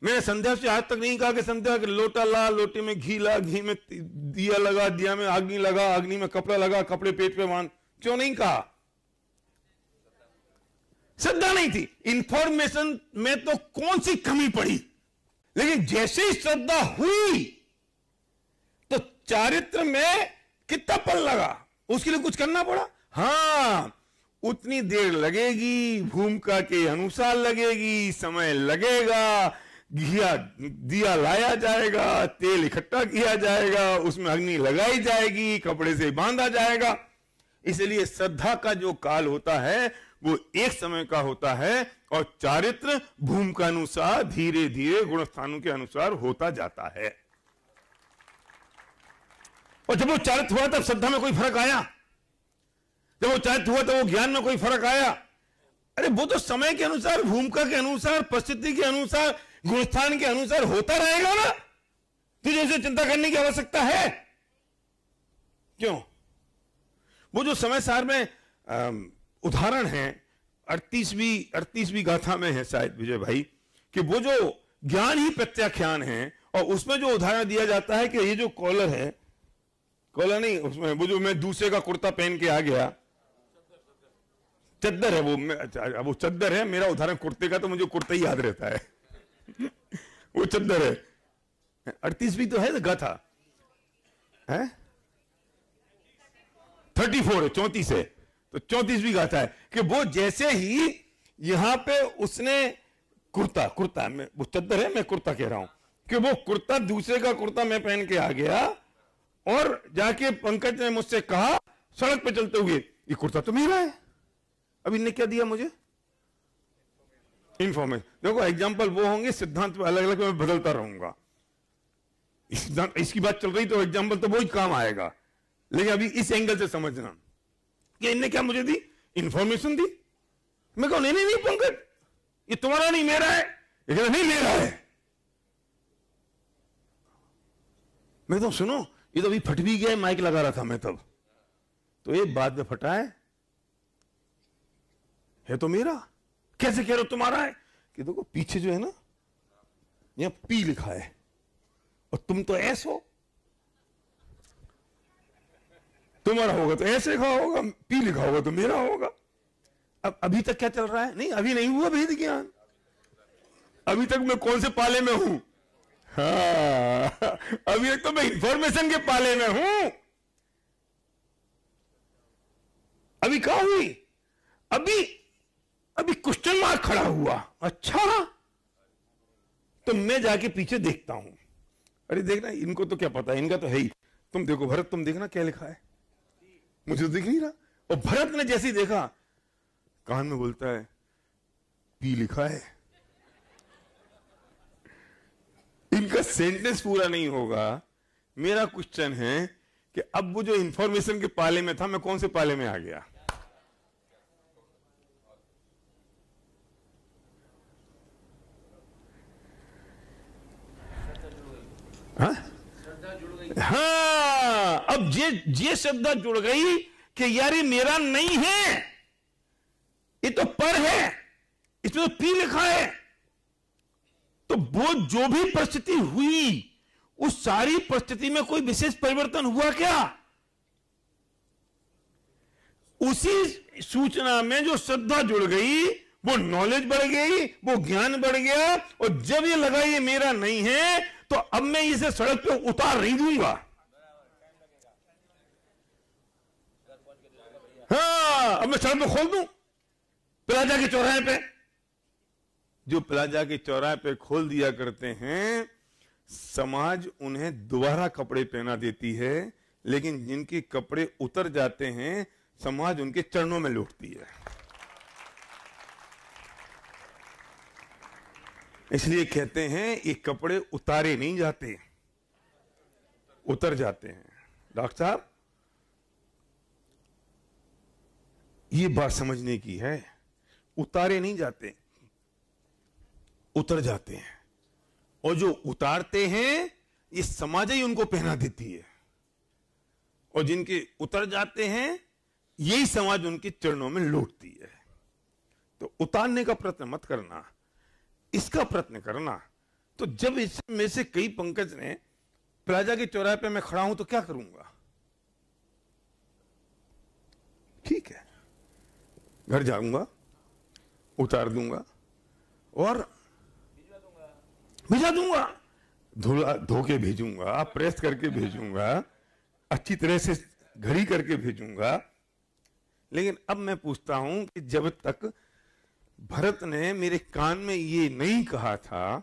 मैंने संध्या से आज तक नहीं कहा कि संध्या के लोटा ला, लोटे में घी ला, घी में दिया लगा, दिया में अग्नि लगा, अग्नि में कपड़ा लगा, कपड़े पेट पे बांध। क्यों नहीं कहा? श्रद्धा नहीं थी। इंफॉर्मेशन में तो कौन सी कमी पड़ी, लेकिन जैसे ही श्रद्धा हुई तो चारित्र में कितना पल लगा, उसके लिए कुछ करना पड़ा। हाँ, उतनी देर लगेगी, भूमिका के अनुसार लगेगी, समय लगेगा, दिया लाया जाएगा, तेल इकट्ठा किया जाएगा, उसमें अग्नि लगाई जाएगी, कपड़े से बांधा जाएगा। इसलिए श्रद्धा का जो काल होता है वो एक समय का होता है, और चारित्र भूमिका अनुसार धीरे धीरे गुणस्थानों के अनुसार होता जाता है। और जब वो चारित्र हुआ तब श्रद्धा में कोई फर्क आया? जब वो चारित्र हुआ तो वो ज्ञान में कोई फर्क आया? अरे वो तो समय के अनुसार, भूमिका के अनुसार, परिस्थिति के अनुसार, गुणस्थान के अनुसार होता रहेगा ना। तुझे उसे चिंता करने की आवश्यकता है क्यों? वो जो समय सार में उदाहरण है 38वीं गाथा में है शायद विजय भाई, कि वो जो ज्ञान ही प्रत्याख्यान है, और उसमें जो उदाहरण दिया जाता है कि ये जो कॉलर है, कॉलर नहीं, उसमें वो जो मैं दूसरे का कुर्ता पहन के आ गया, चद्दर है वो चद्दर है। मेरा उदाहरण कुर्ते का, तो मुझे कुर्ता ही याद रहता है वो चद्दर है। 38वीं तो है गाथा। है 34 है, 34 है, तो 34वीं गाथा है कि वो जैसे ही यहां पे उसने कुर्ता में, वो चद्दर है, मैं कुर्ता कह रहा हूं, कि वो कुर्ता दूसरे का कुर्ता मैं पहन के आ गया और जाके पंकज ने मुझसे कहा सड़क पे चलते हुए, ये कुर्ता तो मेरा है। अब इनने क्या दिया मुझे? इंफॉर्मेशन। देखो एग्जाम्पल वो होंगे, सिद्धांत अलग अलग मैं बदलता रहूंगा। इसकी बात चल रही तो एग्जाम्पल तो वो ही काम आएगा, लेकिन अभी इस एंगल से समझना कि इनने क्या मुझे दी? इंफॉर्मेशन दी। मैं कहूं नहीं नहीं नहीं पंकज, ये तुम्हारा नहीं मेरा है। ये कहता नहीं मेरा है। मैं तो सुनो, ये तो अभी फट भी गया, माइक लगा रहा था मैं तब, तो ये बाद में फटा है तो मेरा। कैसे कह रहे हो तुम्हारा है? कि देखो पीछे जो है ना, यहां पी लिखा है और तुम तो एस हो, तुम्हारा होगा तो ऐसे लिखा होगा, पी लिखा होगा तो मेरा होगा। अब अभी तक क्या चल रहा है? नहीं अभी नहीं हुआ भेद ज्ञान, अभी तक मैं कौन से पाले में हूं? हाँ, अभी तक तो मैं इंफॉर्मेशन के पाले में हूं। अभी कहां हुई? अभी क्वेश्चन मार्क खड़ा हुआ। अच्छा, तो मैं जाके पीछे देखता हूं, अरे देखना इनको तो क्या पता है, इनका तो है ही। तुम देखो भरत, तुम देखना क्या लिखा है, मुझे तो दिख नहीं रहा। और भरत ने जैसे ही देखा, कान में बोलता है पी लिखा है। इनका सेंटेंस पूरा नहीं होगा। मेरा क्वेश्चन है कि अब वो जो इंफॉर्मेशन के पाले में था, मैं कौन से पाले में आ गया? हाँ, अब ये श्रद्धा जुड़ गई कि यार ये मेरा नहीं है, ये तो पर है, इसमें तो पी लिखा है। तो वो जो भी परिस्थिति हुई, उस सारी परिस्थिति में कोई विशेष परिवर्तन हुआ क्या? उसी सूचना में जो श्रद्धा जुड़ गई, वो नॉलेज बढ़ गई, वो ज्ञान बढ़ गया। और जब ये लगा ये मेरा नहीं है, तो अब मैं इसे सड़क पे उतार नहीं दूंगा। हाँ, अब मैं सड़क पे खोल दूं, प्लाजा के चौराहे पे। जो प्लाजा के चौराहे पे खोल दिया करते हैं, समाज उन्हें दोबारा कपड़े पहना देती है, लेकिन जिनके कपड़े उतर जाते हैं, समाज उनके चरणों में लौटती है। इसलिए कहते हैं ये कपड़े उतारे नहीं जाते, उतर जाते हैं। डॉक्टर साहब, ये बात समझने की है, उतारे नहीं जाते, उतर जाते हैं। और जो उतारते हैं, ये समाज ही उनको पहना देती है। और जिनके उतर जाते हैं, यही समाज उनके चरणों में लौटती है। तो उतारने का प्रयत्न मत करना, इसका प्रयत्न करना। तो जब इसमें से कई पंकज ने प्लाजा के चौराहे पे मैं खड़ा हूं तो क्या करूंगा? ठीक है, घर जाऊंगा, उतार दूंगा और भिजा दूंगा, धो के भेजूंगा, प्रेस करके भेजूंगा, अच्छी तरह से घड़ी करके भेजूंगा। लेकिन अब मैं पूछता हूं कि जब तक भरत ने मेरे कान में ये नहीं कहा था,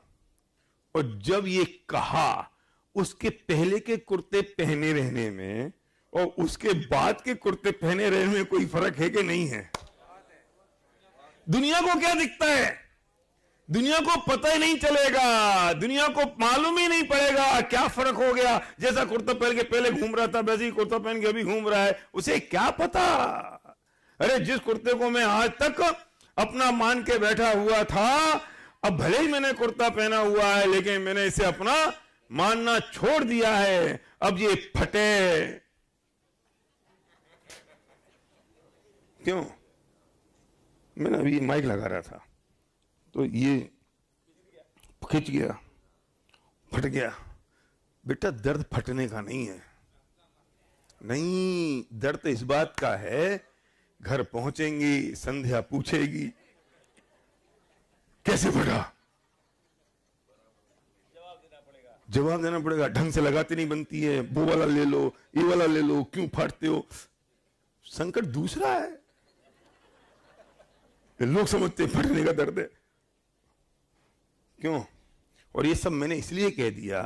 और जब ये कहा, उसके पहले के कुर्ते पहने रहने में और उसके बाद के कुर्ते पहने रहने में कोई फर्क है कि नहीं है? दुनिया को क्या दिखता है? दुनिया को पता ही नहीं चलेगा, दुनिया को मालूम ही नहीं पड़ेगा क्या फर्क हो गया। जैसा कुर्ता पहन के पहले घूम रहा था, वैसे ही कुर्ता पहन के अभी घूम रहा है, उसे क्या पता। अरे जिस कुर्ते को मैं आज तक अपना मान के बैठा हुआ था, अब भले ही मैंने कुर्ता पहना हुआ है, लेकिन मैंने इसे अपना मानना छोड़ दिया है। अब ये फटे क्यों? मैंने अभी माइक लगा रहा था तो ये खिंच गया, फट गया। बेटा दर्द फटने का नहीं है, नहीं, दर्द तो इस बात का है, घर पहुंचेंगी, संध्या पूछेगी कैसे फटा, जवाब देना पड़ेगा, ढंग से लगाते नहीं बनती है, वो वाला ले लो, ये वाला ले लो, क्यों फाड़ते हो। संकट दूसरा है, लोग समझते फटने का दर्द है। क्यों? और ये सब मैंने इसलिए कह दिया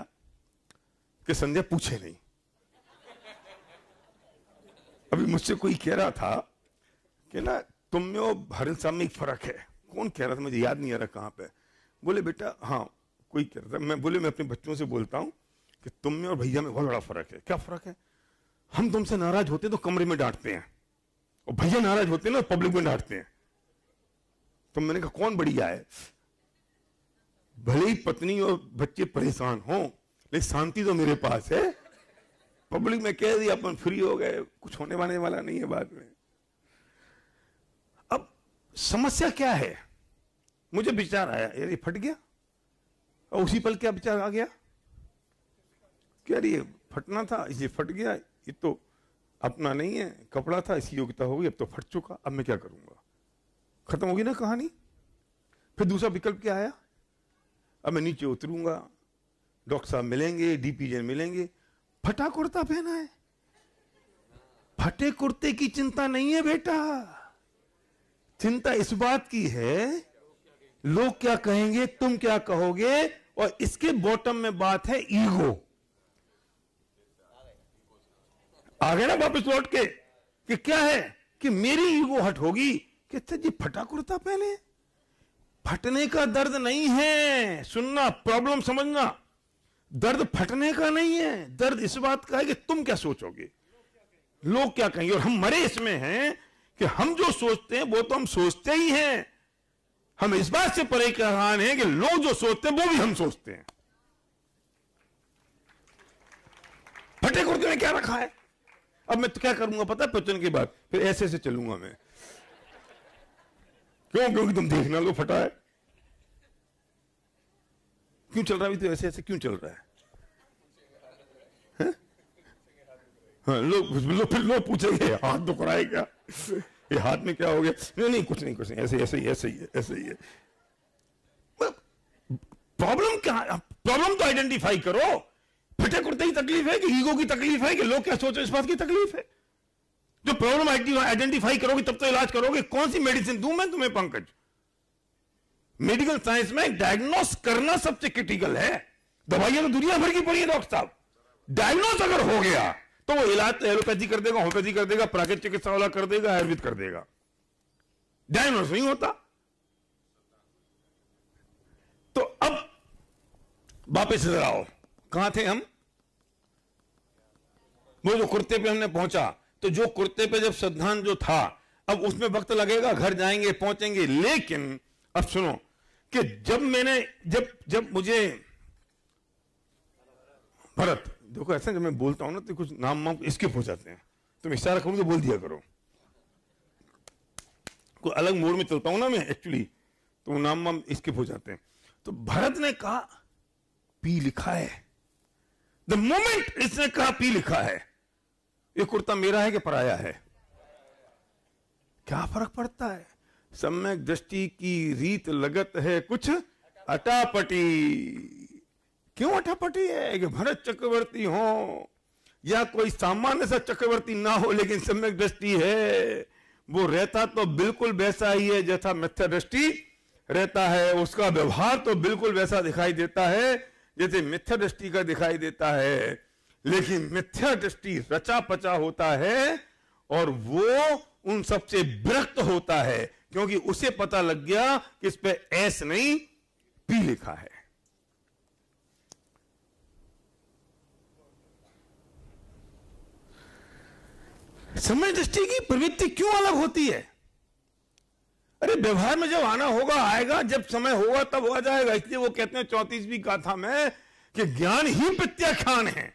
कि संध्या पूछे नहीं। अभी मुझसे कोई कह रहा था कि ना तुम में और भारत साहब में एक फर्क है। कौन कह रहा था, मुझे याद नहीं आ रहा कहां पे। बोले बेटा, हाँ कोई कह रहा था। मैं अपने बच्चों से बोलता हूं कि तुम में और भैया में बहुत बड़ा फर्क है। क्या फर्क है? हम तुमसे नाराज होते तो कमरे में डांटते हैं, और भैया नाराज होते ना पब्लिक में डांटते हैं। तो मैंने कहा कौन बढ़िया है? भले ही पत्नी और बच्चे परेशान हो, लेकिन शांति तो मेरे पास है। पब्लिक में कह दिया, अपन फ्री हो गए, कुछ होने वाला नहीं है बाद में। अब समस्या क्या है? मुझे विचार आया, यार ये फट गया, और उसी पल क्या विचार आ गया कि यार ये फटना था, इसलिए फट गया, ये तो अपना नहीं है, कपड़ा था, इसकी योग्यता होगी, अब तो फट चुका, अब मैं क्या करूंगा। खत्म होगी ना कहानी। फिर दूसरा विकल्प क्या आया? अब मैं नीचे उतरूंगा, डॉक्टर साहब मिलेंगे, डीपीजन मिलेंगे। फटा कुर्ता पहना है, फटे कुर्ते की चिंता नहीं है बेटा, चिंता इस बात की है लोग क्या कहेंगे, तुम क्या कहोगे। और इसके बॉटम में बात है ईगो। आ गए ना वापस लौट के कि क्या है कि मेरी ईगो हट होगी कि अच्छा जी फटा कुर्ता पहने। फटने का दर्द नहीं है, सुनना, प्रॉब्लम समझना। दर्द फटने का नहीं है, दर्द इस बात का है कि तुम क्या सोचोगे, लोग क्या कहेंगे। और हम मरे इसमें हैं कि हम जो सोचते हैं वो तो हम सोचते ही हैं, हम इस बात से परेशान हैं कि लोग जो सोचते हैं वो भी हम सोचते हैं। फटे कुर्ते में क्या रखा है? अब मैं तो क्या करूंगा पता है, प्रवचन के बाद फिर ऐसे ऐसे चलूंगा मैं। क्यों? क्योंकि तुम देखना लो फटा है। क्यों चल रहा है? तो ऐसे ऐसे क्यों चल रहा है? हाँ, लोग पूछेंगे हाथ दुख रहा है क्या, ये हाथ में क्या हो गया? नहीं कुछ नहीं, ऐसे ही है। प्रॉब्लम क्या? प्रॉब्लम तो आइडेंटिफाई करो। फटे कुर्ते की तकलीफ है कि ईगो की तकलीफ है कि लोग क्या सोचे इस बात की तकलीफ है? जो प्रॉब्लम आइडेंटिफाई करोगे तब तो इलाज करोगे। कौन सी मेडिसिन दूं मैं तुम्हें पंकज? मेडिकल साइंस में डायग्नोस करना सबसे क्रिटिकल है। दवाइयां तो दुनिया भर की पड़ी है डॉक्टर साहब। डायग्नोस अगर हो गया तो वो इलाज तो एलोपैथी कर देगा, होम्योपैथी कर देगा, प्राकृतिक चिकित्सा वाला कर देगा, आयुर्वेद कर देगा। डायग्नोस नहीं होता। तो अब वापस इधर आओ, कहां थे हम? वो जो कुर्ते पे हमने पहुंचा, तो जो कुर्ते पे जब श्रद्धांजलि जो था, अब उसमें वक्त लगेगा, घर जाएंगे, पहुंचेंगे। लेकिन अब सुनो कि जब मुझे भरत, देखो ऐसा जब मैं बोलता हूं ना तो कुछ नाम स्किप हो जाते हैं, तुम इशारा करो तो बोल दिया करो। कोई अलग मोड में चलता हूं ना मैं एक्चुअली, तो नाम स्किप हो जाते हैं। तो भरत ने कहा पी लिखा है। द मोमेंट इसने कहा पी लिखा है, ये कुर्ता मेरा है कि पराया है? क्या फर्क पड़ता है? सम्यक दृष्टि की रीत लगत है कुछ अटापटी। क्यों अटापटी है? कि भरत चक्रवर्ती हो या कोई सामान्य सा चक्रवर्ती ना हो, लेकिन सम्यक दृष्टि है। वो रहता तो बिल्कुल वैसा ही है जैसा मिथ्या दृष्टि रहता है। उसका व्यवहार तो बिल्कुल वैसा दिखाई देता है जैसे मिथ्या दृष्टि का दिखाई देता है। लेकिन मिथ्या दृष्टि रचा पचा होता है और वो उन सबसे विरक्त होता है, क्योंकि उसे पता लग गया कि इस पे एस नहीं पी लिखा है। समय दृष्टि की प्रवृत्ति क्यों अलग होती है? अरे व्यवहार में जब आना होगा आएगा, जब समय होगा तब आ जाएगा। इसलिए वो कहते हैं 34वीं गाथा में कि ज्ञान ही प्रत्याख्यान है।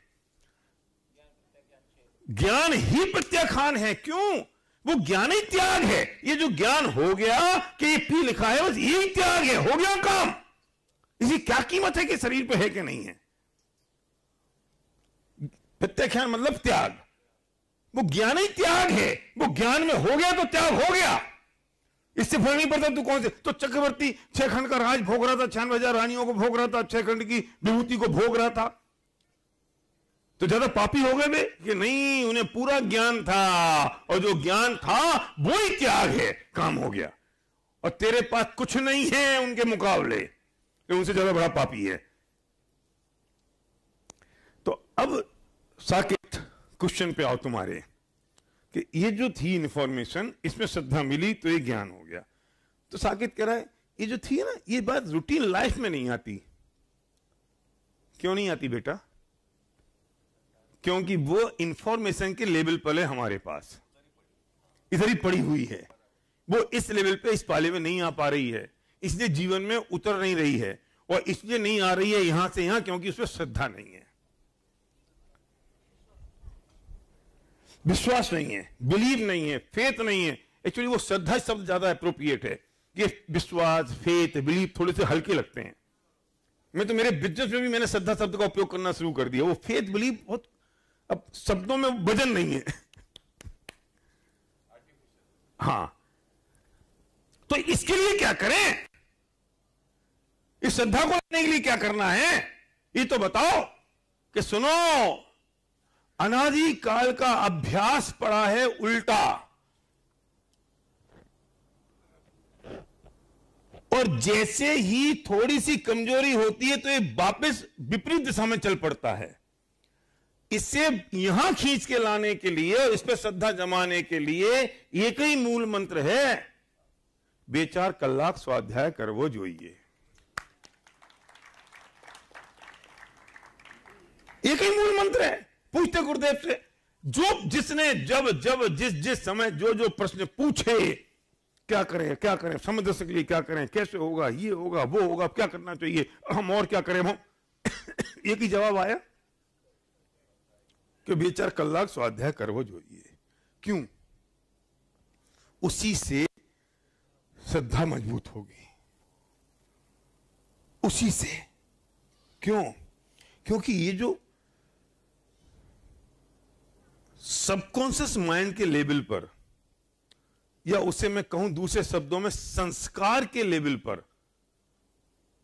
ज्ञान ही प्रत्याख्यान है। क्यों? वो ज्ञान ही त्याग है। ये जो ज्ञान हो गया कि ये पी लिखा है, बस यही त्याग है, हो गया काम। इसी क्या कीमत है कि शरीर पे है कि नहीं है? प्रत्याख्यान मतलब त्याग। वो ज्ञान ही त्याग है। वो ज्ञान में हो गया तो त्याग हो गया। इससे फर्क नहीं पड़ता तू कौन से। तो चक्रवर्ती 6 खंड का राज भोग रहा था, 96,000 रानियों को भोग रहा था, 6 खंड की विभूति को भोग रहा था। तो ज्यादा पापी हो गए वे कि नहीं, उन्हें पूरा ज्ञान था और जो ज्ञान था वो ही त्याग है, काम हो गया। और तेरे पास कुछ नहीं है उनके मुकाबले, तो उनसे ज्यादा बड़ा पापी है। तो अब साकेत क्वेश्चन पे आओ तुम्हारे, कि ये जो थी इंफॉर्मेशन, इसमें श्रद्धा मिली तो ये ज्ञान हो गया। तो साकेत कह रहा है ये जो थी ना, ये बात रूटीन लाइफ में नहीं आती। क्यों नहीं आती बेटा? क्योंकि वो इंफॉर्मेशन के लेवल पर है, हमारे पास इधर ही पड़ी हुई है, वो इस लेवल पे इस पाले में नहीं आ पा रही है, इसलिए जीवन में उतर नहीं रही है, और इसलिए नहीं आ रही है यहां से यहां क्योंकि उसमें श्रद्धा नहीं है, विश्वास नहीं है, बिलीव नहीं है, फेथ नहीं है। एक्चुअली वो श्रद्धा शब्द ज्यादा अप्रोप्रिएट है। ये विश्वास, फेथ, बिलीव थोड़े से हल्के लगते हैं। मैं तो मेरे बिजनेस में भी मैंने श्रद्धा शब्द का उपयोग करना शुरू कर दिया। वो फेथ, बिलीव बहुत अब शब्दों में वजन नहीं है। हाँ, तो इसके लिए क्या करें? इस श्रद्धा को लाने के लिए क्या करना है ये तो बताओ। कि सुनो, अनादि काल का अभ्यास पड़ा है उल्टा, और जैसे ही थोड़ी सी कमजोरी होती है तो ये वापस विपरीत दिशा में चल पड़ता है। इससे यहां खींच के लाने के लिए और इस पर श्रद्धा जमाने के लिए एक ही मूल मंत्र है, 2-4 कलाक स्वाध्याय करवो जोइए। एक ही मूल मंत्र है। पूछते गुरुदेव से, जो जिसने जब जब जिस समय जो प्रश्न पूछे, क्या करें क्या करें, सामंजस्य के लिए क्या करें, कैसे होगा, ये होगा वो होगा, क्या करना चाहिए, हम और क्या करें, हम एक ही जवाब आया कि 2-4 कलाक स्वाध्याय करवो जोइए। क्यों? उसी से श्रद्धा मजबूत होगी, उसी से। क्यों? क्योंकि ये जो सबकॉन्शियस माइंड के लेवल पर, या उसे मैं कहूं दूसरे शब्दों में संस्कार के लेवल पर,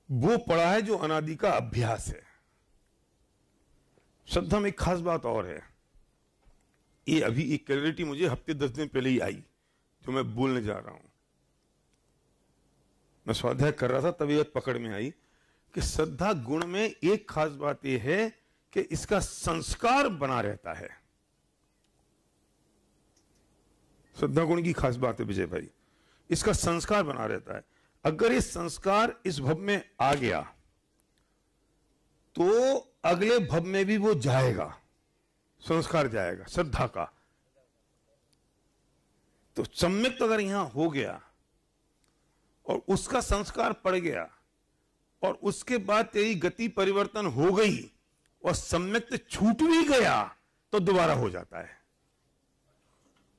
वो पड़ा है जो अनादि का अभ्यास है। श्रद्धा में एक खास बात और है, ये अभी एक क्लैरिटी मुझे हफ्ते 10 दिन पहले ही आई, जो मैं बोलने जा रहा हूं। मैं स्वाध्याय कर रहा था तभी बात पकड़ में आई कि श्रद्धा गुण में एक खास बात यह है कि इसका संस्कार बना रहता है। श्रद्धा गुण की खास बात है विजय भाई, इसका संस्कार बना रहता है। अगर ये संस्कार इस भव में आ गया तो अगले भव में भी वो जाएगा, संस्कार जाएगा श्रद्धा का। तो सम्यक अगर यहां हो गया और उसका संस्कार पड़ गया और उसके बाद तेरी गति परिवर्तन हो गई और सम्यक छूट भी गया तो दोबारा हो जाता है।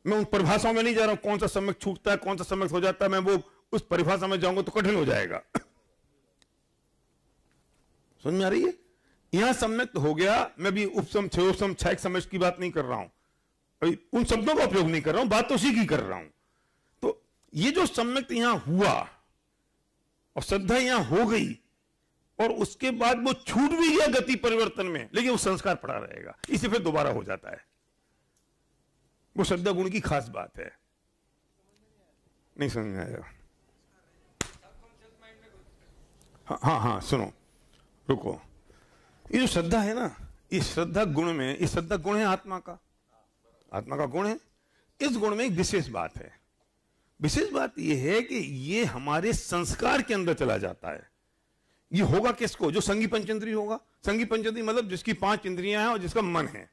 मैं उन परिभाषाओं में नहीं जा रहा हूं, कौन सा सम्यक छूटता है, कौन सा सम्यक हो जाता है, मैं वो उस परिभाषा में जाऊंगा तो कठिन हो जाएगा। समझ में आ रही है? यहां सम्यक हो गया, मैं भी उपसम, क्षयोपसम, क्षयक समझ की बात नहीं कर रहा हूं, उन शब्दों का उपयोग नहीं कर रहा हूं, बात तो उसी की कर रहा हूं। तो ये जो सम्यक यहां हुआ और श्रद्धा यहां हो गई और उसके बाद वो छूट भी गया गति परिवर्तन में, लेकिन वो संस्कार पड़ा रहेगा, इसे फिर दोबारा हो जाता है। वो श्रद्धा गुण की खास बात है। नहीं समझ में आया? हाँ, सुनो, रुको। ये जो श्रद्धा है ना, ये श्रद्धा गुण में, ये श्रद्धा गुण है आत्मा का गुण है। इस गुण में एक विशेष बात है। विशेष बात यह है कि ये हमारे संस्कार के अंदर चला जाता है। ये होगा किसको? जो संगी पंचेंद्रिय होगा। संगी पंचेंद्रिय मतलब जिसकी 5 इंद्रियां हैं और जिसका मन है,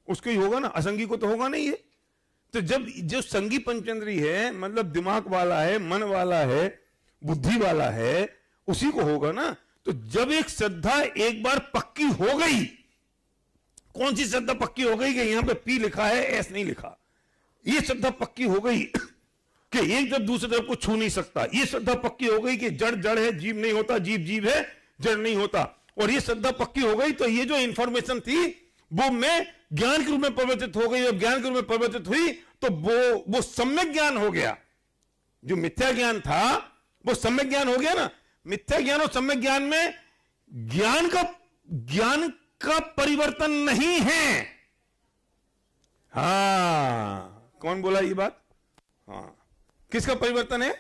उसको ही होगा ना, असंगी को तो होगा नहीं ये। तो जब जो संगी पंचेंद्रिय है, मतलब दिमाग वाला है, मन वाला है, बुद्धि वाला है, उसी को होगा ना। तो जब एक श्रद्धा एक बार पक्की हो गई, कौन सी श्रद्धा पक्की हो गई कि यहां पे पी लिखा है, एस नहीं लिखा, ये श्रद्धा पक्की हो गई कि एक जब दूसरे तरफ को छू नहीं सकता, ये श्रद्धा पक्की हो गई कि जड़ जड़ है, जीव नहीं होता, जीव जीव है, जड़ नहीं होता, और ये श्रद्धा पक्की हो गई तो ये जो इंफॉर्मेशन थी वो मैं ज्ञान के रूप में परिवर्तित हो गई। जब ज्ञान के रूप में परिवर्तित हुई तो वो सम्यक ज्ञान हो गया। जो मिथ्या ज्ञान था वो सम्यक ज्ञान हो गया ना। मिथ्या ज्ञान और सम्यक ज्ञान में ज्ञान का परिवर्तन नहीं है। हाँ, कौन बोला ये बात? हाँ, किसका परिवर्तन है?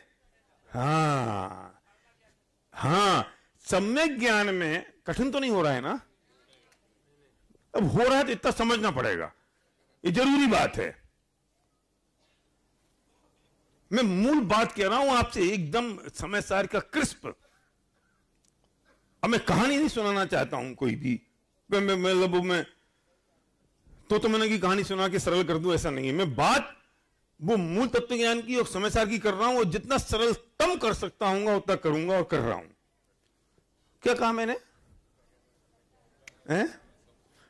हाँ हाँ, सम्यक ज्ञान में कठिन तो नहीं हो रहा है ना? अब हो रहा है तो इतना समझना पड़ेगा, ये जरूरी बात है। मैं मूल बात कह रहा हूं आपसे, एकदम समय सार का क्रिस्प। अब मैं कहानी नहीं सुनाना चाहता हूं कोई भी, मैं तो मैंने की कहानी सुना के सरल कर दूं, ऐसा नहीं है। मैं बात वो मूल तत्व ज्ञान की और समय सार की कर रहा हूं, और जितना सरलतम कर सकता हूं उतना करूंगा और कर रहा हूं। क्या कहा मैंने?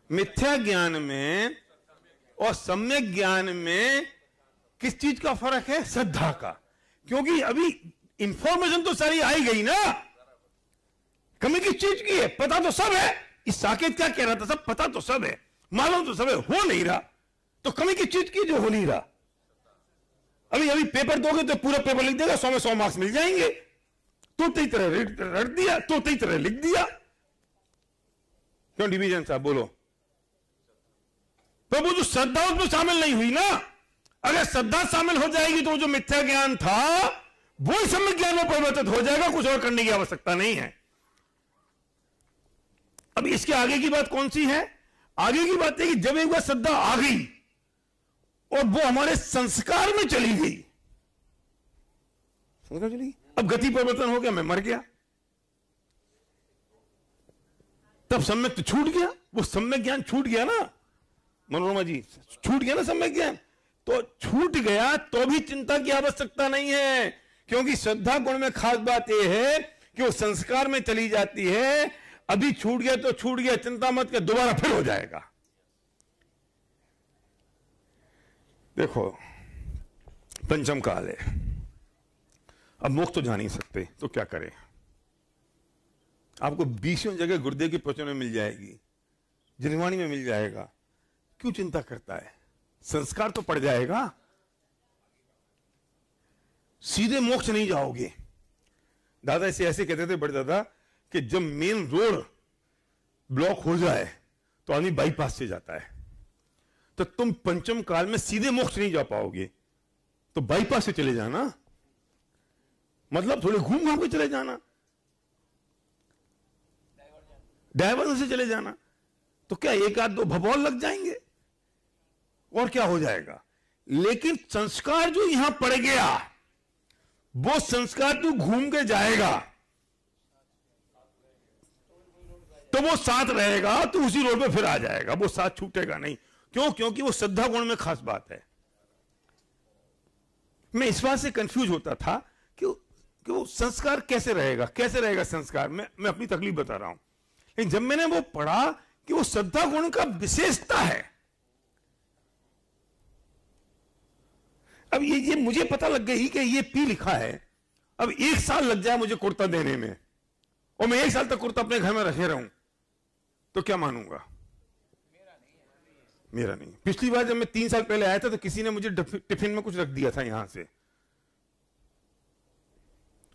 मिथ्या ज्ञान में और सम्यक ज्ञान में किस चीज का फर्क है? श्रद्धा का। क्योंकि अभी इंफॉर्मेशन तो सारी आई गई ना, कमी किस चीज की है? पता तो सब है। इस साकेत क्या कह रहा था? सब पता तो सब है, मालूम तो सब है, हो नहीं रहा। तो कमी किस चीज की जो हो नहीं रहा? अभी पेपर दोगे तो पूरा पेपर लिख देगा, 100 में 100 मार्क्स मिल जाएंगे। तो तई तरह रट दिया, तो तई तरह लिख दिया। क्यों डिवीजन साहब बोलो? तो वो जो श्रद्धा उसमें शामिल नहीं हुई ना। अगर श्रद्धा शामिल हो जाएगी तो जो मिथ्या ज्ञान था वो सम्यक ज्ञान में परिवर्तित हो जाएगा, कुछ और करने की आवश्यकता नहीं है। अब इसके आगे की बात कौन सी है? आगे की बात है कि जब एक बार श्रद्धा आ गई और वो हमारे संस्कार में चली गई, संस्कार चली गई, अब गति परिवर्तन हो गया, मैं मर गया, तब सम्यक तो छूट गया। वो सम्यक ज्ञान छूट गया ना मनोरमा जी, छूट गया ना सम्यक ज्ञान। तो छूट गया तो भी चिंता की आवश्यकता नहीं है, क्योंकि श्रद्धा गुण में खास बात यह है कि वो संस्कार में चली जाती है। अभी छूट गया तो छूट गया, चिंता मत कर, दोबारा फिर हो जाएगा। देखो, पंचम काल है, अब मोक्ष तो जा नहीं सकते, तो क्या करें? आपको 20 जगह गुरुदेव की प्रवचन में मिल जाएगी, जिनवाणी में मिल जाएगा। क्यों चिंता करता है? संस्कार तो पड़ जाएगा, सीधे मोक्ष नहीं जाओगे। दादा ऐसे कहते थे बड़े दादा कि जब मेन रोड ब्लॉक हो जाए तो आदमी बाईपास से जाता है। तो तुम पंचम काल में सीधे मोक्ष नहीं जा पाओगे, तो बाईपास से चले जाना, मतलब थोड़े घूम घाम के चले जाना, डायवर्जन से चले जाना। तो क्या एक आध दो भभौल लग जाएंगे और क्या हो जाएगा? लेकिन संस्कार जो यहां पड़ गया, वो संस्कार तू घूम के जाएगा तो वो साथ रहेगा, तो उसी रोड पे फिर आ जाएगा, वो साथ छूटेगा नहीं। क्यों? क्योंकि वो श्रद्धा गुण में खास बात है। मैं इस बात से कंफ्यूज होता था कि वो संस्कार कैसे रहेगा संस्कार। मैं अपनी तकलीफ बता रहा हूं। लेकिन जब मैंने वो पढ़ा कि वो श्रद्धा गुण का विशेषता है, अब ये मुझे पता लग गई कि ये पी लिखा है। अब 1 साल लग जाए मुझे कुर्ता देने में, और मैं 1 साल तक कुर्ता अपने घर में रखे रहूं, तो क्या मानूंगा? मेरा नहीं। पिछली बार जब मैं 3 साल पहले आया था तो किसी ने मुझे टिफिन में कुछ रख दिया था, यहां से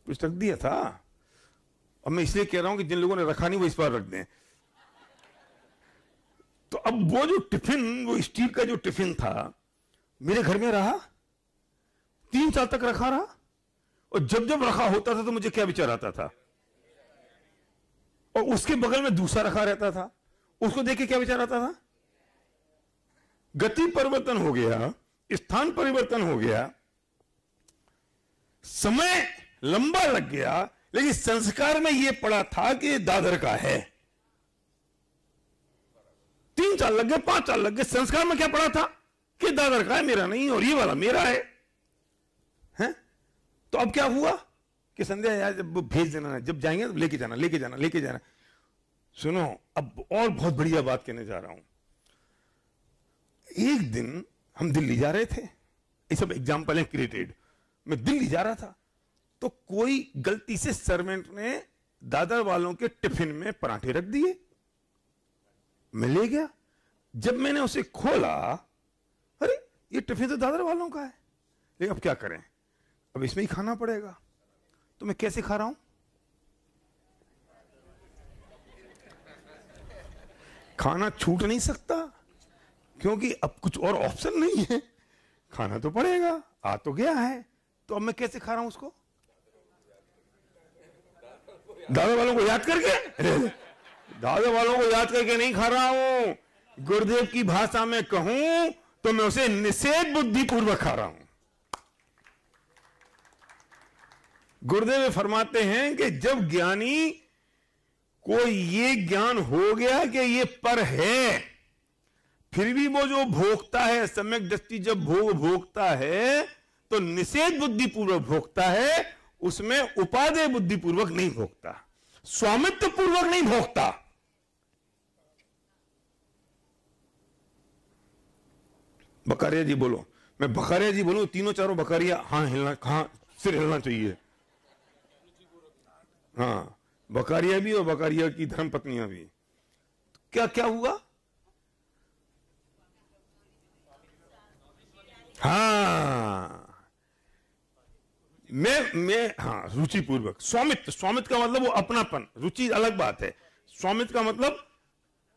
कुछ रख दिया था। अब मैं इसलिए कह रहा हूं कि जिन लोगों ने रखा नहीं वो इस बार रख दें। तो अब वो जो टिफिन, वो स्टील का जो टिफिन था, मेरे घर में रहा, 3 साल तक रखा रहा, और जब जब रखा होता था तो मुझे क्या विचार आता था। और उसके बगल में दूसरा रखा रहता था, उसको देख के क्या विचार आता था? गति परिवर्तन हो गया, स्थान परिवर्तन हो गया, समय लंबा लग गया, लेकिन संस्कार में यह पड़ा था कि दादर का है। 3 साल लग गए, 5 साल लग गए, संस्कार में क्या पड़ा था कि दादर का है, मेरा नहीं, और ये वाला मेरा है। तो अब क्या हुआ कि संध्या यार जब भेज देना, जब जाएंगे तो लेके जाना। सुनो, अब और बहुत बढ़िया बात कहने जा रहा हूं। एक दिन हम दिल्ली जा रहे थे, ये सब एग्जाम्पल है क्रिएटेड। मैं दिल्ली जा रहा था तो कोई गलती से सर्वेंट ने दादर वालों के टिफिन में पराठे रख दिए, मैं ले गया। जब मैंने उसे खोला, अरे ये टिफिन तो दादर वालों का है, लेकिन अब क्या करें, अब इसमें ही खाना पड़ेगा। तो मैं कैसे खा रहा हूं? खाना छूट नहीं सकता, क्योंकि अब कुछ और ऑप्शन नहीं है, खाना तो पड़ेगा, आ तो गया है, तो अब मैं कैसे खा रहा हूं उसको? दादा वालों को याद करके? दादा वालों को याद करके नहीं खा रहा हूं, गुरुदेव की भाषा में कहूं तो मैं उसे निषेध बुद्धि पूर्वक खा रहा हूं। गुरुदेव फरमाते हैं कि जब ज्ञानी को ये ज्ञान हो गया कि ये पर है, फिर भी वो जो भोगता है, सम्यक दृष्टि जब भोगता है तो निषेध बुद्धि पूर्वक भोगता है, उसमें उपादेय बुद्धि पूर्वक नहीं भोगता, स्वामित्व पूर्वक नहीं भोगता। बकारिया जी बोलो, मैं बकारिया जी बोलूं, तीनों चारों बकारिया हाँ हिलना, हाँ सिर हिलना चाहिए। हाँ, बकारिया भी और बकारिया की धर्म पत्नियां भी। क्या क्या हुआ? हाँ, मैं हाँ, रुचि पूर्वक। स्वामित्व, स्वामित्व का मतलब वो अपनापन, रुचि अलग बात है, स्वामित्व का मतलब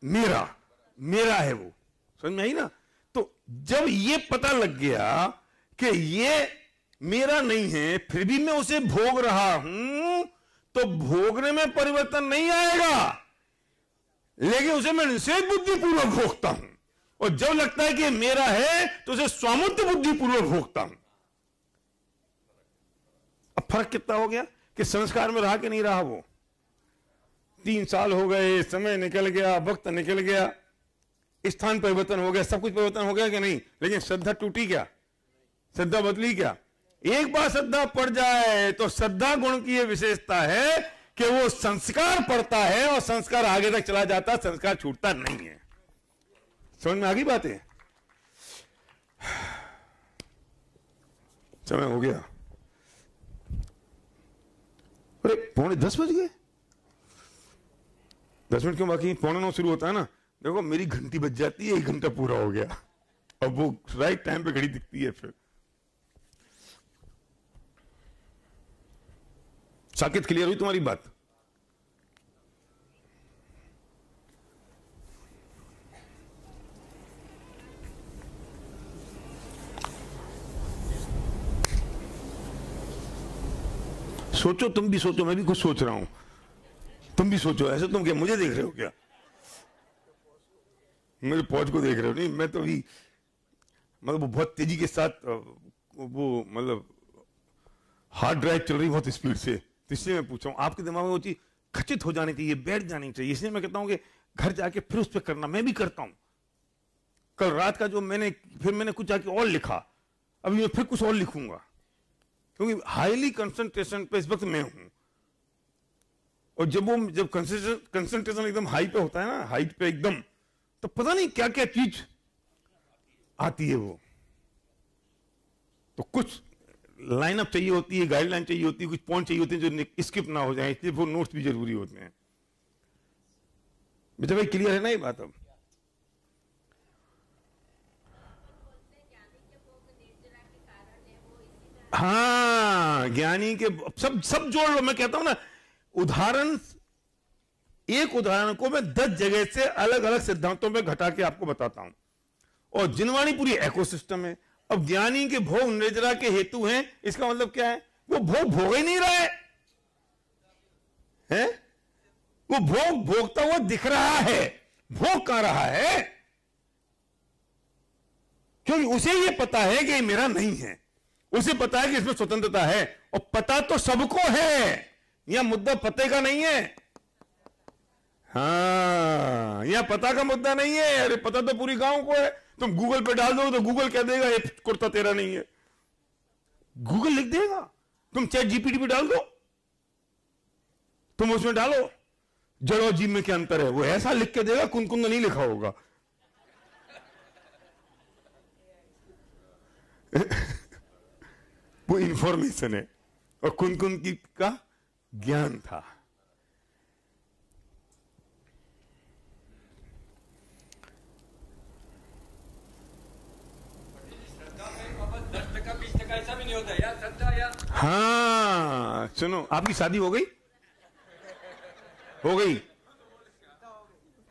मेरा, मेरा है वो, समझ में आई ना? तो जब ये पता लग गया कि ये मेरा नहीं है, फिर भी मैं उसे भोग रहा हूं, तो भोगने में परिवर्तन नहीं आएगा, लेकिन उसे मैं निषेध बुद्धि पूर्वक भोगता हूं। और जब लगता है कि मेरा है तो उसे स्वामित्व बुद्धि पूर्वक भोगता हूं। अब फर्क कितना हो गया कि संस्कार में रहा कि नहीं रहा? वो 3 साल हो गए, समय निकल गया, वक्त निकल गया, स्थान परिवर्तन हो गया, सब कुछ परिवर्तन हो गया कि नहीं, लेकिन श्रद्धा टूटी क्या? श्रद्धा बदली क्या? एक बार श्रद्धा पड़ जाए तो श्रद्धा गुण की यह विशेषता है कि वो संस्कार पड़ता है और संस्कार आगे तक चला जाता, संस्कार छूटता नहीं है। समझ में आ गई बातें? समय हो गया, अरे 9:45 बज गए, 10 मिनट क्यों बाकी? 9:45 शुरू होता है ना, देखो मेरी घंटी बज जाती है, 1 घंटा पूरा हो गया, अब वो राइट टाइम पे घड़ी दिखती है। फिर साकेत क्लियर हुई तुम्हारी बात? सोचो, तुम भी सोचो, मैं भी कुछ सोच रहा हूं, तुम भी सोचो। ऐसे तुम क्या मुझे देख रहे हो क्या? मेरे पहुंच को देख रहे हो? नहीं, मैं तो अभी मतलब वो बहुत तेजी के साथ वो मतलब हार्ड ड्राइव चल रही बहुत स्पीड से, तो इसलिए मैं पूछ रहा हूं। आपके दिमाग में वो चीज खचित हो जानी चाहिए, बैठ जानी चाहिए, इसलिए मैं कहता हूं कि घर जाके फिर उस पर करना। मैं भी करता हूं। कल रात का जो मैंने कुछ जाके और लिखा, अभी मैं फिर कुछ और लिखूंगा, क्योंकि हाईली कंसंट्रेशन पे इस वक्त मैं हूं। और जब कंसंट्रेशन एकदम हाई पे होता है ना, हाइट पे एकदम, तो पता नहीं क्या क्या चीज आती है वो। तो कुछ लाइनअप चाहिए होती है, गाइडलाइन चाहिए होती है, कुछ पॉइंट चाहिए होते हैं जो स्किप ना हो जाए, इसलिए वो नोट्स भी जरूरी होते हैं। बेटा भाई क्लियर है ना ये बात? अब हाँ, ज्ञानी के सब जोड़ लो। मैं कहता हूं ना, एक उदाहरण को मैं 10 जगह से अलग अलग सिद्धांतों में घटा के आपको बताता हूं, और जिनवाणी पूरी इकोसिस्टम है। अब ज्ञानी के भोग निर्जरा के हेतु हैं, इसका मतलब क्या है? वो भोग ही नहीं रहा है? वो भोगता हुआ दिख रहा है, भोग कहां रहा है? क्योंकि उसे ये पता है कि ये मेरा नहीं है, उसे पता है कि इसमें स्वतंत्रता है, और पता तो सबको है। यह मुद्दा पते का नहीं है। हाँ, यह पता का मुद्दा नहीं है। अरे पता तो पूरी गांव को है। तुम गूगल पे डाल दो तो गूगल कह देगा ये कुर्ता तेरा नहीं है, गूगल लिख देगा। तुम चैट जीपीटी पे डाल दो, तुम उसमें डालो जड़ और जीव में क्या अंतर है, वो ऐसा लिख के देगा, कुनकुन नहीं लिखा होगा। वो इंफॉर्मेशन है, और कुनकुन की का ज्ञान था। ऐसा भी नहीं होता यार, श्रद्धा यार। हाँ सुनो, आपकी शादी हो गई? हो गई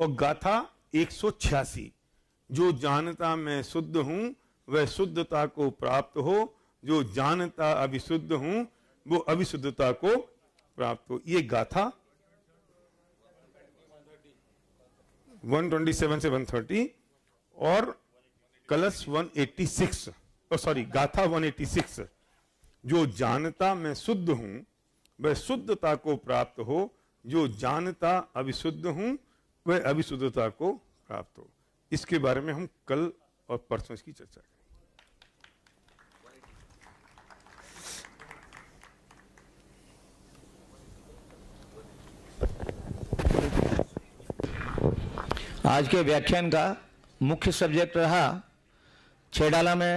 और गाथा 186, जो जानता मैं शुद्ध हूं वह शुद्धता को प्राप्त हो, जो जानता अविशुद्ध हूं वो अविशुद्धता को प्राप्त हो। ये गाथा 127 से 130 और कलश 186, सॉरी गाथा 186, जो जानता मैं शुद्ध हूं वह शुद्धता को प्राप्त हो, जो जानता अविशुद्ध हूं वह अविशुद्धता को प्राप्त हो। इसके बारे में हम कल और परसों इसकी चर्चा करेंगे। आज के व्याख्यान का मुख्य सब्जेक्ट रहा छेडाला में